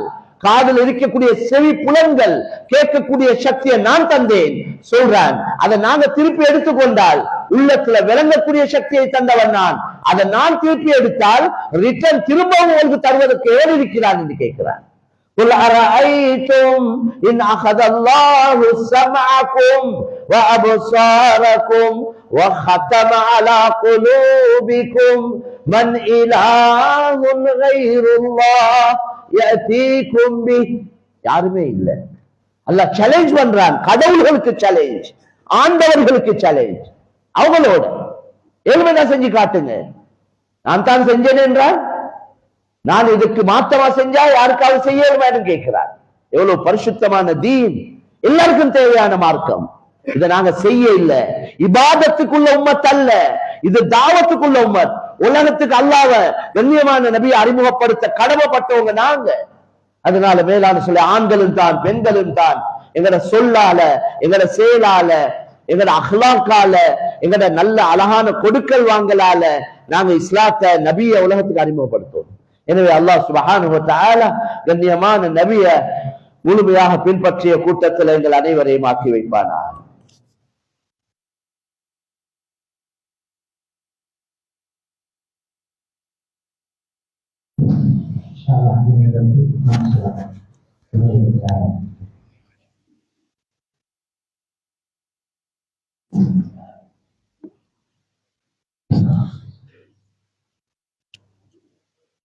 காதில் இருக்கக்கூடிய செவி புலன்கள் கேட்கக்கூடிய சக்தியை நான் தந்தேன் சொல்றான். அதை நாங்க திருப்பி எடுத்துக்கொண்டால் உள்ளத்துல விளங்கக்கூடிய சக்தியை தந்தவன் நான். அதை நான் திருப்பி எடுத்தால் ரிட்டர்ன் திரும்பவும் உங்களுக்கு தருவதற்கு ஏன் இருக்கிறான் என்று கேட்கிறான். قل أرأيتم إن أخذ الله سمعكم وأبصاركم وختم على قلوبكم من إله غير الله يأتيكم به. யாருமே இல்லை. அல்லாஹ் சேலஞ்ச் பண்றான். கடவுள்களுக்கு சேலஞ்ச், ஆண்டவர்களுக்கு சேலஞ்ச். அவங்களோட ஏழ்மையா செஞ்சு காட்டுங்க. நான் தான் செஞ்சேன் என்றால், நான் இதுக்கு மாத்தமா செஞ்சா யாருக்காவது செய்யணும்னு கேட்கிறார். எவ்வளவு பரிசுத்தமான தீன், எல்லாருக்கும் தேவையான மார்க்கம். இதை நாங்க செய்ய இல்ல. இபாதத்துக்குள்ள உம்மத் அல்ல, இது தாவத்துக்குள்ள உம்மத். உலகத்துக்கு அல்லாஹ்வ கண்ணியமான நபியை அறிமுகப்படுத்த கடமைப்பட்டவங்க நாங்க. அதனால மேலான சொல்ல, ஆண்களும் தான் பெண்களும் தான் எங்கட சொல்லால, எங்கட செயலால, எங்கட அஹ்லாக்கால, எங்கட நல்ல அழகான கொடுக்கல் வாங்கலால நாங்க இஸ்லாத்தை நபியை உலகத்துக்கு அறிமுகப்படுத்துவோம். எனவே அல்லாஹ் சுப்ஹானஹு வ தஆலா கண்ணியமான நபியை முழுமையாக பின்பற்றிய கூட்டத்தில் எங்கள் அனைவரையும் ஆக்கி வைப்பானா. Insyaallah